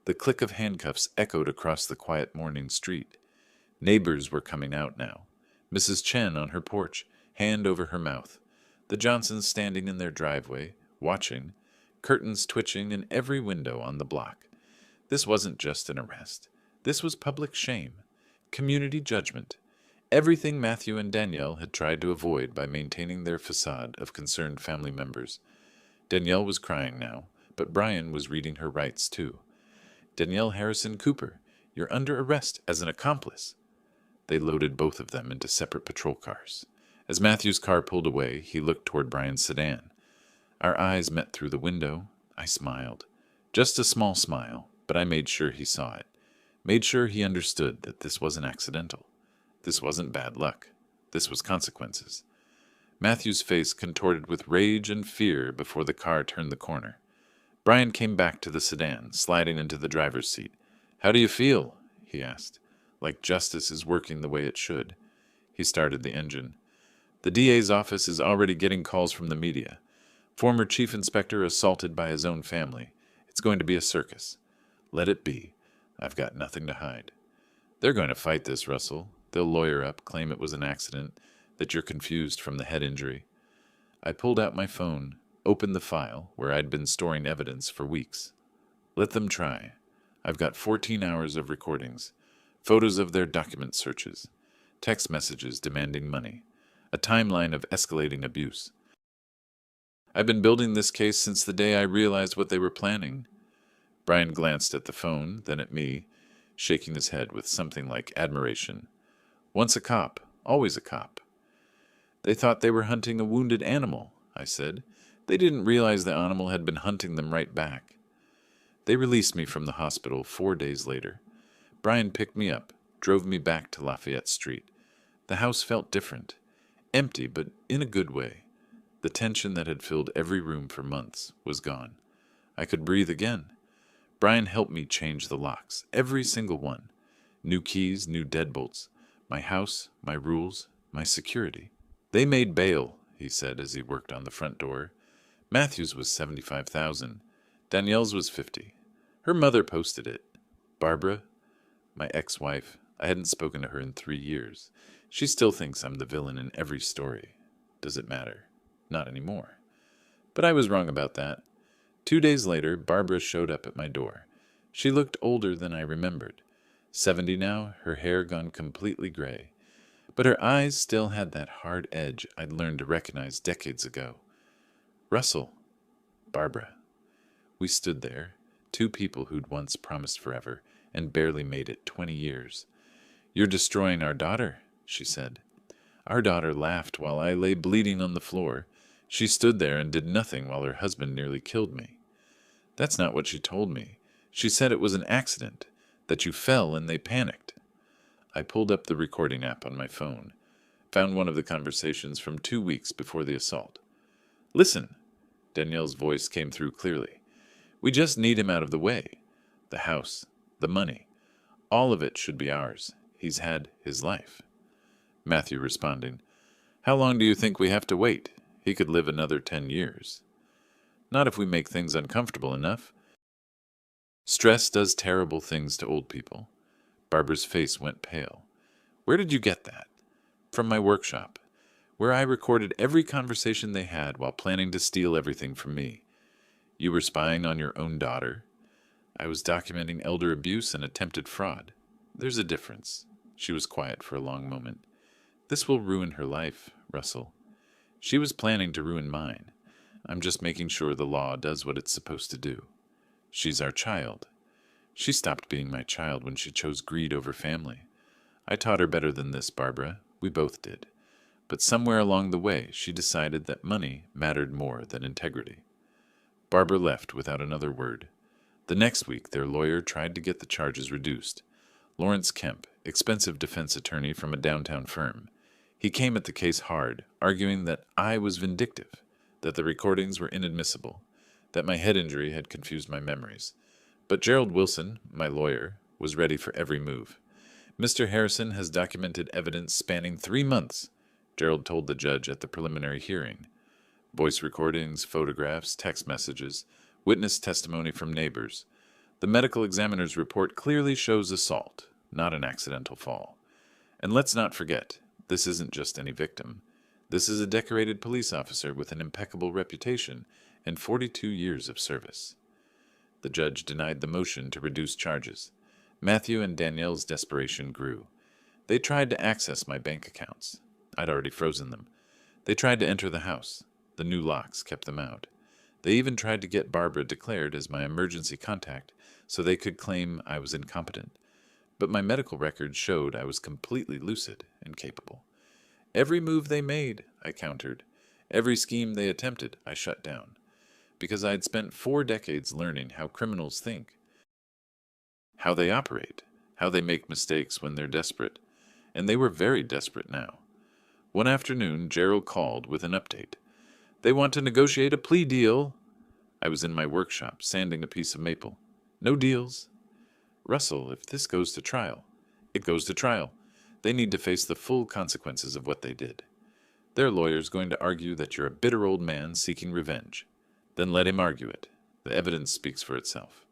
The click of handcuffs echoed across the quiet morning street. Neighbors were coming out now. Mrs. Chen on her porch, hand over her mouth. The Johnsons standing in their driveway, watching, curtains twitching in every window on the block. This wasn't just an arrest. This was public shame, community judgment, everything Matthew and Danielle had tried to avoid by maintaining their facade of concerned family members. Danielle was crying now, but Brian was reading her rights too. Danielle Harrison Cooper, you're under arrest as an accomplice. They loaded both of them into separate patrol cars. As Matthew's car pulled away, he looked toward Brian's sedan. Our eyes met through the window. I smiled. Just a small smile, but I made sure he saw it. Made sure he understood that this wasn't accidental. This wasn't bad luck. This was consequences. Matthew's face contorted with rage and fear before the car turned the corner. Brian came back to the sedan, sliding into the driver's seat. "How do you feel?" he asked. "Like justice is working the way it should." He started the engine. "The DA's office is already getting calls from the media. Former chief inspector assaulted by his own family. It's going to be a circus. Let it be. I've got nothing to hide." "They're going to fight this, Russell. They'll lawyer up, claim it was an accident, that you're confused from the head injury." I pulled out my phone, opened the file where I'd been storing evidence for weeks. "Let them try. I've got 14 hours of recordings, photos of their document searches, text messages demanding money, a timeline of escalating abuse. I've been building this case since the day I realized what they were planning." Brian glanced at the phone, then at me, shaking his head with something like admiration. "Once a cop, always a cop." "They thought they were hunting a wounded animal," I said. "They didn't realize the animal had been hunting them right back." They released me from the hospital 4 days later. Brian picked me up, drove me back to Lafayette Street. The house felt different. Empty, but in a good way. The tension that had filled every room for months was gone. I could breathe again. Brian helped me change the locks, every single one. New keys, new deadbolts. My house, my rules, my security. "They made bail," he said as he worked on the front door. "Matthew's was $75,000. Danielle's was $50. Her mother posted it. Barbara, my ex-wife, I hadn't spoken to her in 3 years. She still thinks I'm the villain in every story. Does it matter? Not anymore. But I was wrong about that. 2 days later, Barbara showed up at my door. She looked older than I remembered. 70 now, her hair gone completely gray. But her eyes still had that hard edge I'd learned to recognize decades ago. "Russell." "Barbara." We stood there, two people who'd once promised forever and barely made it 20 years. "You're destroying our daughter," she said. Our daughter laughed while I lay bleeding on the floor. She stood there and did nothing while her husband nearly killed me. "That's not what she told me. She said it was an accident, that you fell and they panicked." I pulled up the recording app on my phone, found one of the conversations from 2 weeks before the assault. "Listen," Danielle's voice came through clearly. "We just need him out of the way. The house, the money, all of it should be ours. He's had his life." Matthew responding, "How long do you think we have to wait? He could live another 10 years. "Not if we make things uncomfortable enough. Stress does terrible things to old people." Barbara's face went pale. "Where did you get that?" "From my workshop, where I recorded every conversation they had while planning to steal everything from me." "You were spying on your own daughter?" "I was documenting elder abuse and attempted fraud. There's a difference." She was quiet for a long moment. "This will ruin her life, Russell. She was planning to ruin mine. I'm just making sure the law does what it's supposed to do. She's our child. She stopped being my child when she chose greed over family. I taught her better than this, Barbara. We both did. But somewhere along the way, she decided that money mattered more than integrity." Barbara left without another word. The next week, their lawyer tried to get the charges reduced. Lawrence Kemp, expensive defense attorney from a downtown firm. He came at the case hard, arguing that I was vindictive, that the recordings were inadmissible, that my head injury had confused my memories. But Gerald Wilson, my lawyer, was ready for every move. "Mr. Harrison has documented evidence spanning 3 months," Gerald told the judge at the preliminary hearing. "Voice recordings, photographs, text messages, witness testimony from neighbors. The medical examiner's report clearly shows assault, not an accidental fall. And let's not forget, this isn't just any victim. This is a decorated police officer with an impeccable reputation and 42 years of service." The judge denied the motion to reduce charges. Matthew and Danielle's desperation grew. They tried to access my bank accounts. I'd already frozen them. They tried to enter the house. The new locks kept them out. They even tried to get Barbara declared as my emergency contact so they could claim I was incompetent. But my medical records showed I was completely lucid and capable. Every move they made, I countered. Every scheme they attempted, I shut down. Because I'd spent 4 decades learning how criminals think, how they operate, how they make mistakes when they're desperate. And they were very desperate now. One afternoon, Gerald called with an update. They want to negotiate a plea deal. I was in my workshop, sanding a piece of maple. No deals. Russell, if this goes to trial, it goes to trial. They need to face the full consequences of what they did. Their lawyer's going to argue that you're a bitter old man seeking revenge. Then let him argue it. The evidence speaks for itself.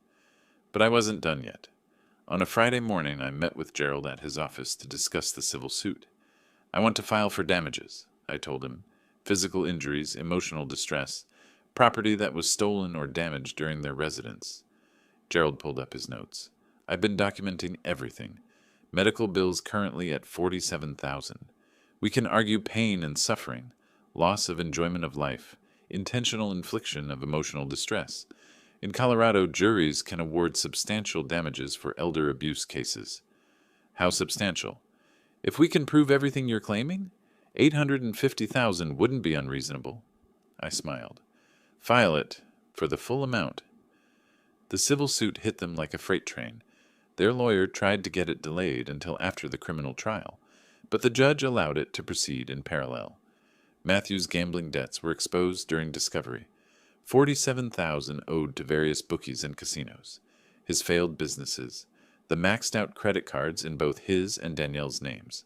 But I wasn't done yet. On a Friday morning, I met with Gerald at his office to discuss the civil suit. I want to file for damages, I told him. Physical injuries, emotional distress, property that was stolen or damaged during their residence. Gerald pulled up his notes. I've been documenting everything. Medical bills currently at $47,000. We can argue pain and suffering, loss of enjoyment of life, intentional infliction of emotional distress. In Colorado, juries can award substantial damages for elder abuse cases. How substantial? If we can prove everything you're claiming, $850,000 wouldn't be unreasonable. I smiled. File it for the full amount. The civil suit hit them like a freight train. Their lawyer tried to get it delayed until after the criminal trial, but the judge allowed it to proceed in parallel. Matthew's gambling debts were exposed during discovery. $47,000 owed to various bookies and casinos, his failed businesses, the maxed-out credit cards in both his and Danielle's names.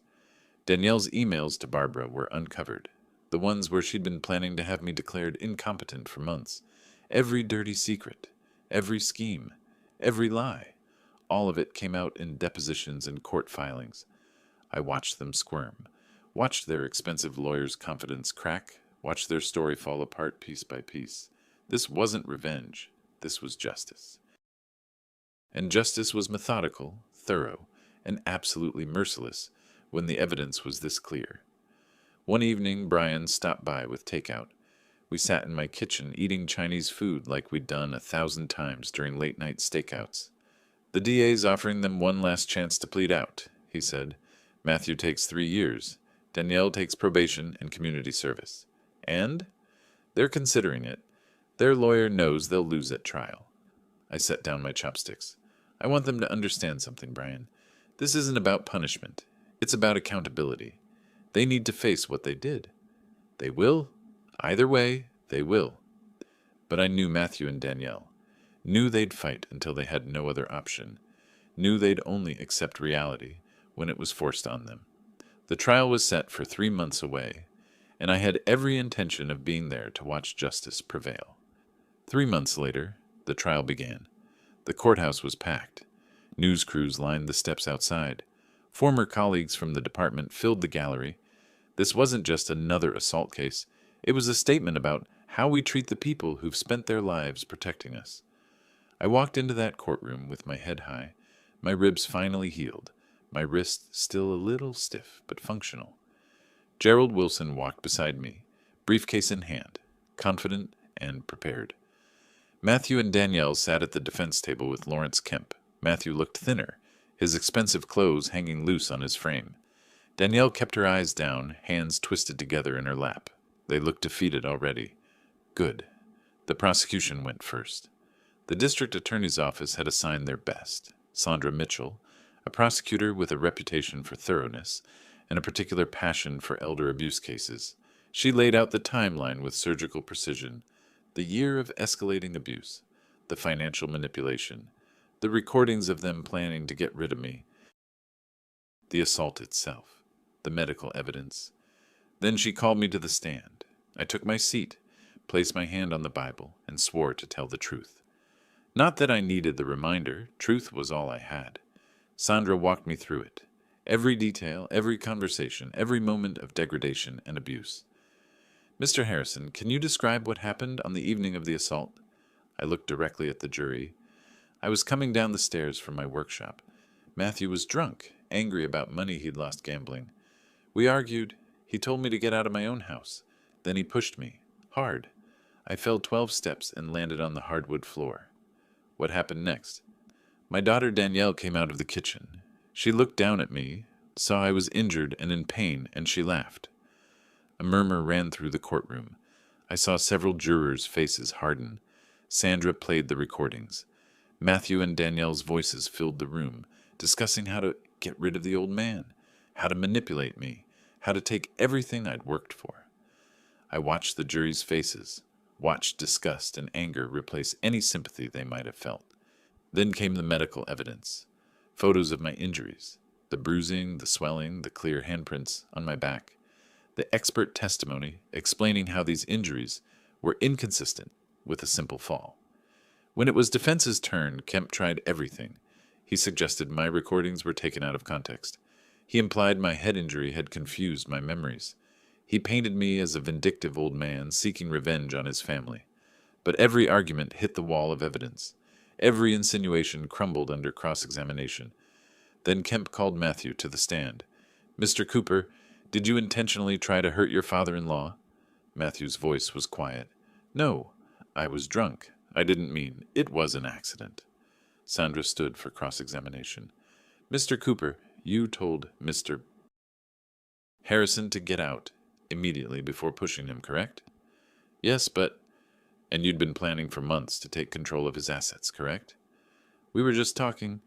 Danielle's emails to Barbara were uncovered, the ones where she'd been planning to have me declared incompetent for months. Every dirty secret, every scheme, every lie, all of it came out in depositions and court filings. I watched them squirm, watched their expensive lawyer's confidence crack, watched their story fall apart piece by piece. This wasn't revenge. This was justice. And justice was methodical, thorough, and absolutely merciless when the evidence was this clear. One evening, Brian stopped by with takeout. We sat in my kitchen eating Chinese food like we'd done 1,000 times during late-night stakeouts. The DA's offering them one last chance to plead out, he said. Matthew takes 3 years. Danielle takes probation and community service. And? They're considering it. Their lawyer knows they'll lose at trial. I set down my chopsticks. I want them to understand something, Brian. This isn't about punishment. It's about accountability. They need to face what they did. They will. Either way, they will. But I knew Matthew and Danielle. Knew they'd fight until they had no other option. Knew they'd only accept reality when it was forced on them. The trial was set for 3 months away, and I had every intention of being there to watch justice prevail. 3 months later, the trial began. The courthouse was packed. News crews lined the steps outside. Former colleagues from the department filled the gallery. This wasn't just another assault case. It was a statement about how we treat the people who've spent their lives protecting us. I walked into that courtroom with my head high, my ribs finally healed, my wrists still a little stiff but functional. Gerald Wilson walked beside me, briefcase in hand, confident and prepared. Matthew and Danielle sat at the defense table with Lawrence Kemp. Matthew looked thinner, his expensive clothes hanging loose on his frame. Danielle kept her eyes down, hands twisted together in her lap. They looked defeated already. Good. The prosecution went first. The district attorney's office had assigned their best. Sandra Mitchell, a prosecutor with a reputation for thoroughness and a particular passion for elder abuse cases. She laid out the timeline with surgical precision. The year of escalating abuse, the financial manipulation, the recordings of them planning to get rid of me, the assault itself, the medical evidence. Then she called me to the stand. I took my seat, placed my hand on the Bible, and swore to tell the truth. Not that I needed the reminder. Truth was all I had. Sandra walked me through it. Every detail, every conversation, every moment of degradation and abuse. Mr. Harrison, can you describe what happened on the evening of the assault? I looked directly at the jury. I was coming down the stairs from my workshop. Matthew was drunk, angry about money he'd lost gambling. We argued. He told me to get out of my own house. Then he pushed me. Hard. I fell 12 steps and landed on the hardwood floor. What happened next? My daughter Danielle came out of the kitchen. She looked down at me, saw I was injured and in pain, and she laughed. A murmur ran through the courtroom. I saw several jurors' faces harden. Sandra played the recordings. Matthew and Danielle's voices filled the room, discussing how to get rid of the old man, how to manipulate me, how to take everything I'd worked for. I watched the jury's faces, watched disgust and anger replace any sympathy they might have felt. Then came the medical evidence, photos of my injuries, the bruising, the swelling, the clear handprints on my back, the expert testimony explaining how these injuries were inconsistent with a simple fall. When it was defense's turn, Kemp tried everything. He suggested my recordings were taken out of context. He implied my head injury had confused my memories. He painted me as a vindictive old man seeking revenge on his family. But every argument hit the wall of evidence. Every insinuation crumbled under cross-examination. Then Kemp called Matthew to the stand. "Mr. Cooper, did you intentionally try to hurt your father-in-law?" Matthew's voice was quiet. "No, I was drunk. I didn't mean. It was an accident." Sandra stood for cross-examination. "Mr. Cooper, you told Mr. Harrison to get out immediately before pushing him, correct?" "Yes, but—" "And you'd been planning for months to take control of his assets, correct?" "We were just talking.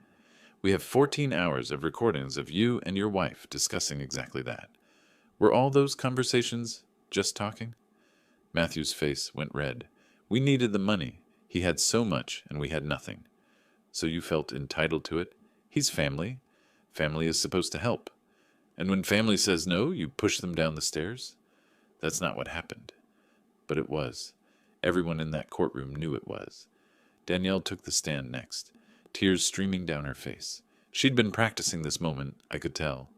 We have 14 hours of recordings of you and your wife discussing exactly that. Were all those conversations just talking?" Matthew's face went red. "We needed the money. He had so much, and we had nothing." "So you felt entitled to it? He's family. Family is supposed to help. And when family says no, you push them down the stairs?" "That's not what happened." But it was. Everyone in that courtroom knew it was. Danielle took the stand next, tears streaming down her face. She'd been practicing this moment, I could tell.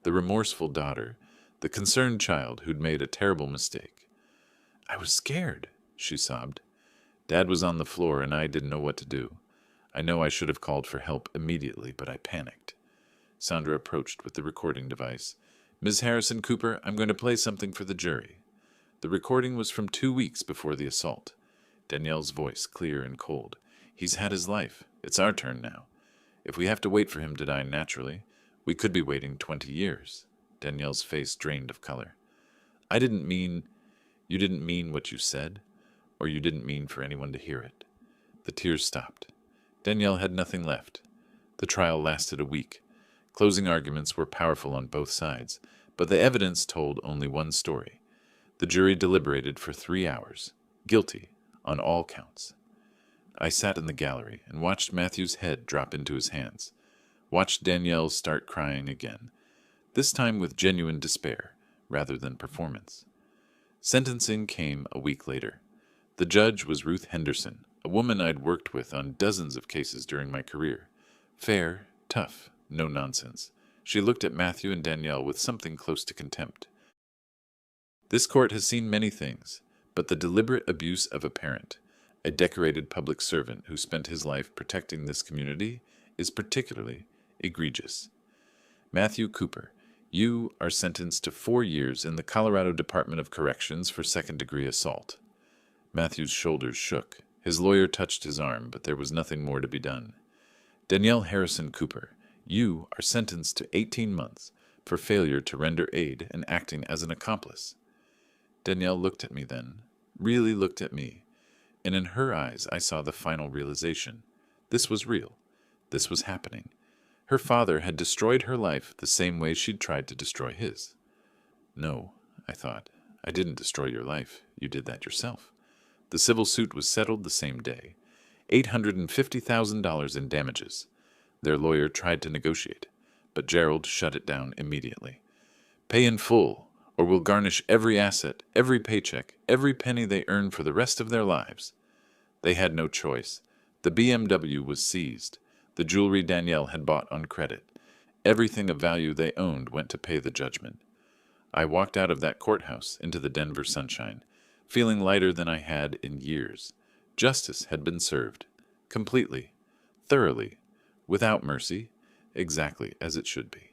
The remorseful daughter, the concerned child who'd made a terrible mistake. "I was scared," she sobbed. "Dad was on the floor, and I didn't know what to do. I know I should have called for help immediately, but I panicked." Sandra approached with the recording device. "Ms. Harrison Cooper, I'm going to play something for the jury." The recording was from 2 weeks before the assault. Danielle's voice clear and cold. "He's had his life. It's our turn now. If we have to wait for him to die naturally, we could be waiting 20 years. Danielle's face drained of color. "I didn't mean—" "You didn't mean what you said, or you didn't mean for anyone to hear it." The tears stopped. Danielle had nothing left. The trial lasted a week. Closing arguments were powerful on both sides, but the evidence told only one story. The jury deliberated for 3 hours. Guilty on all counts. I sat in the gallery and watched Matthew's head drop into his hands. Watched Danielle start crying again, this time with genuine despair rather than performance. Sentencing came a week later. The judge was Ruth Henderson, a woman I'd worked with on dozens of cases during my career. Fair, tough, no nonsense. She looked at Matthew and Danielle with something close to contempt. "This court has seen many things, but the deliberate abuse of a parent, a decorated public servant who spent his life protecting this community, is particularly egregious. Matthew Cooper, you are sentenced to 4 years in the Colorado Department of Corrections for second-degree assault." Matthew's shoulders shook. His lawyer touched his arm, but there was nothing more to be done. "Danielle Harrison Cooper, you are sentenced to 18 months for failure to render aid and acting as an accomplice." Danielle looked at me then, really looked at me, and in her eyes I saw the final realization. This was real. This was happening. Her father had destroyed her life the same way she'd tried to destroy his. "No," I thought, "I didn't destroy your life. You did that yourself." The civil suit was settled the same day. $850,000 in damages. Their lawyer tried to negotiate, but Gerald shut it down immediately. "Pay in full, or we'll garnish every asset, every paycheck, every penny they earn for the rest of their lives." They had no choice. The BMW was seized. The jewelry Danielle had bought on credit. Everything of value they owned went to pay the judgment. I walked out of that courthouse into the Denver sunshine, feeling lighter than I had in years. Justice had been served. Completely. Thoroughly. Without mercy. exactly as it should be.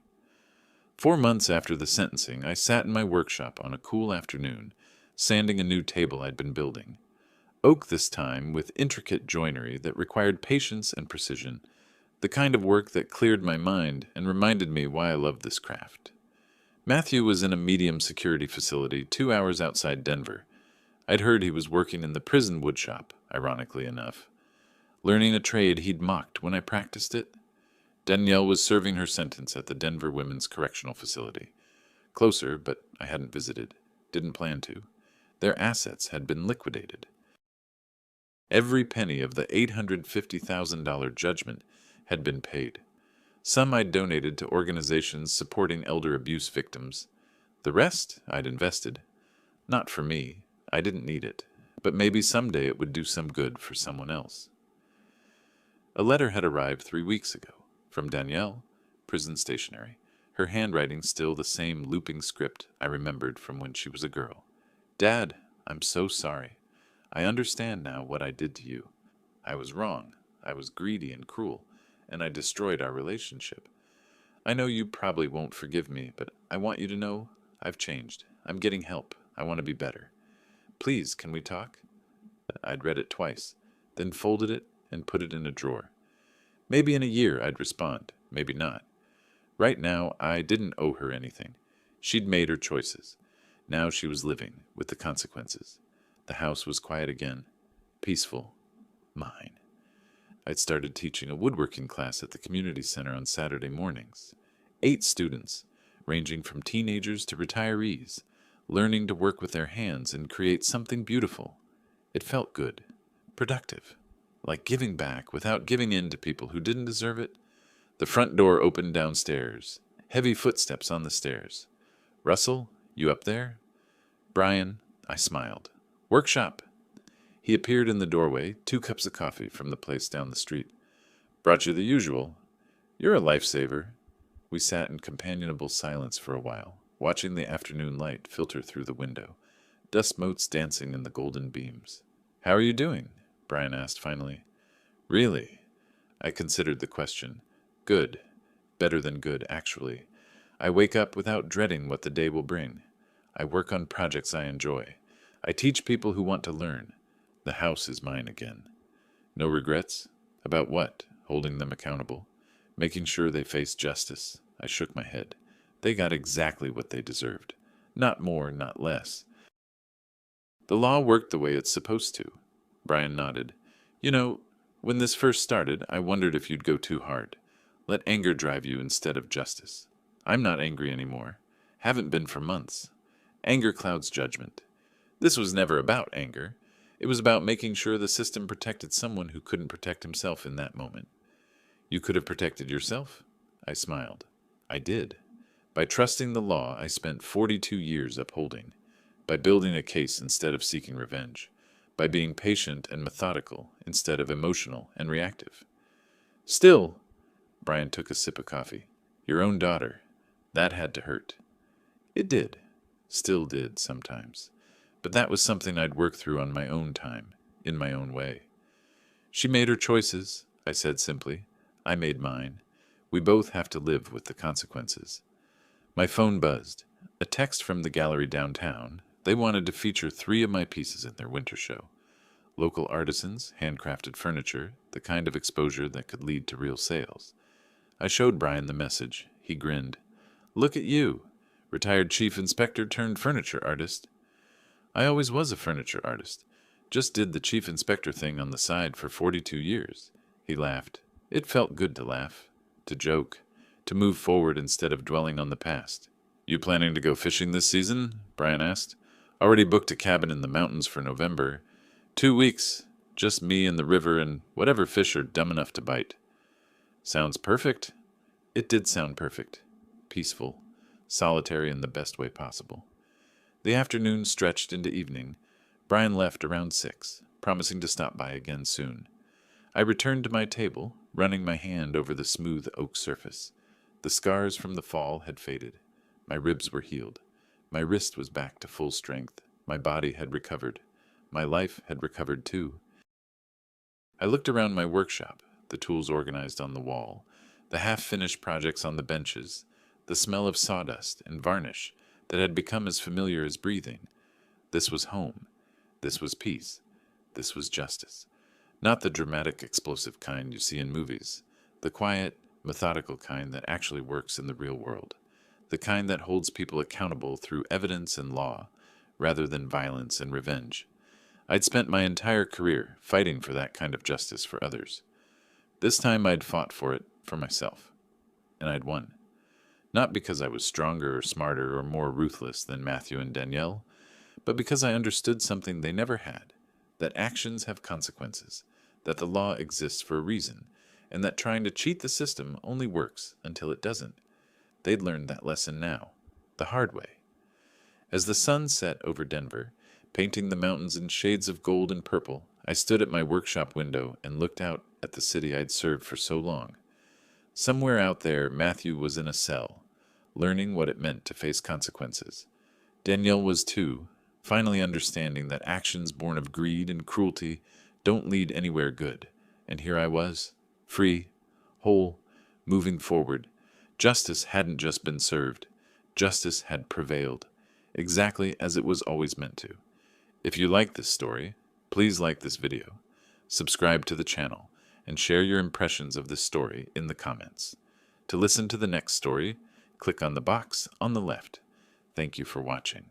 4 months after the sentencing, I sat in my workshop on a cool afternoon, sanding a new table I'd been building. Oak this time with intricate joinery that required patience and precision, the kind of work that cleared my mind and reminded me why I love this craft. Matthew was in a medium security facility 2 hours outside Denver. I'd heard he was working in the prison woodshop, ironically enough, learning a trade he'd mocked when I practiced it. Danielle was serving her sentence at the Denver Women's Correctional Facility. Closer, but I hadn't visited. Didn't plan to. Their assets had been liquidated. Every penny of the $850,000 judgment had been paid. Some I'd donated to organizations supporting elder abuse victims. The rest I'd invested. Not for me. I didn't need it. But maybe someday it would do some good for someone else. A letter had arrived 3 weeks ago. From Danielle, prison stationery. Her handwriting still the same looping script I remembered from when she was a girl. Dad, I'm so sorry. I understand now what I did to you. I was wrong. I was greedy and cruel, and I destroyed our relationship. I know you probably won't forgive me, but I want you to know I've changed. I'm getting help. I want to be better. Please, can we talk? I'd read it twice, then folded it and put it in a drawer. Maybe in a year I'd respond, maybe not. Right now, I didn't owe her anything. She'd made her choices. Now she was living with the consequences. The house was quiet again, peaceful, mine. I'd started teaching a woodworking class at the community center on Saturday mornings. 8 students, ranging from teenagers to retirees, learning to work with their hands and create something beautiful. It felt good, productive, like giving back without giving in to people who didn't deserve it. The front door opened downstairs. Heavy footsteps on the stairs. Russell, you up there? Brian, I smiled. Workshop. He appeared in the doorway, 2 cups of coffee from the place down the street. Brought you the usual. You're a lifesaver. We sat in companionable silence for a while, watching the afternoon light filter through the window, dust motes dancing in the golden beams. How are you doing? Brian asked finally. Really? I considered the question. Good. Better than good, actually. I wake up without dreading what the day will bring. I work on projects I enjoy. I teach people who want to learn. The house is mine again. No regrets? About what? Holding them accountable. Making sure they face justice. I shook my head. They got exactly what they deserved. Not more, not less. The law worked the way it's supposed to. Brian nodded. You know, when this first started, I wondered if you'd go too hard. Let anger drive you instead of justice. I'm not angry anymore. Haven't been for months. Anger clouds judgment. This was never about anger. It was about making sure the system protected someone who couldn't protect himself in that moment. You could have protected yourself? I smiled. I did. By trusting the law I spent 42 years upholding. By building a case instead of seeking revenge. By being patient and methodical instead of emotional and reactive. Still, Brian took a sip of coffee. Your own daughter. That had to hurt. It did. Still did sometimes. But that was something I'd work through on my own time, in my own way. She made her choices, I said simply. I made mine. We both have to live with the consequences. My phone buzzed. A text from the gallery downtown. They wanted to feature 3 of my pieces in their winter show. Local artisans, handcrafted furniture, the kind of exposure that could lead to real sales. I showed Brian the message. He grinned. Look at you, retired chief inspector turned furniture artist. I always was a furniture artist. Just did the chief inspector thing on the side for 42 years. He laughed. It felt good to laugh, to joke, to move forward instead of dwelling on the past. You planning to go fishing this season? Brian asked. Already booked a cabin in the mountains for November. 2 weeks, just me and the river and whatever fish are dumb enough to bite. Sounds perfect. It did sound perfect. Peaceful. Solitary in the best way possible. The afternoon stretched into evening. Brian left around 6, promising to stop by again soon. I returned to my table, running my hand over the smooth oak surface. The scars from the fall had faded. My ribs were healed. My wrist was back to full strength. My body had recovered. My life had recovered too. I looked around my workshop, the tools organized on the wall, the half-finished projects on the benches, the smell of sawdust and varnish that had become as familiar as breathing. This was home. This was peace. This was justice. Not the dramatic, explosive kind you see in movies. The quiet, methodical kind that actually works in the real world. The kind that holds people accountable through evidence and law, rather than violence and revenge. I'd spent my entire career fighting for that kind of justice for others. This time I'd fought for it for myself. And I'd won. Not because I was stronger or smarter or more ruthless than Matthew and Danielle, but because I understood something they never had, that actions have consequences, that the law exists for a reason, and that trying to cheat the system only works until it doesn't. They'd learned that lesson now, the hard way. As the sun set over Denver, painting the mountains in shades of gold and purple, I stood at my workshop window and looked out at the city I'd served for so long. Somewhere out there, Matthew was in a cell, learning what it meant to face consequences. Danielle was too, finally understanding that actions born of greed and cruelty don't lead anywhere good. And here I was, free, whole, moving forward. Justice hadn't just been served. Justice had prevailed, exactly as it was always meant to. If you like this story, please like this video, subscribe to the channel, and share your impressions of this story in the comments. To listen to the next story, click on the box on the left. Thank you for watching.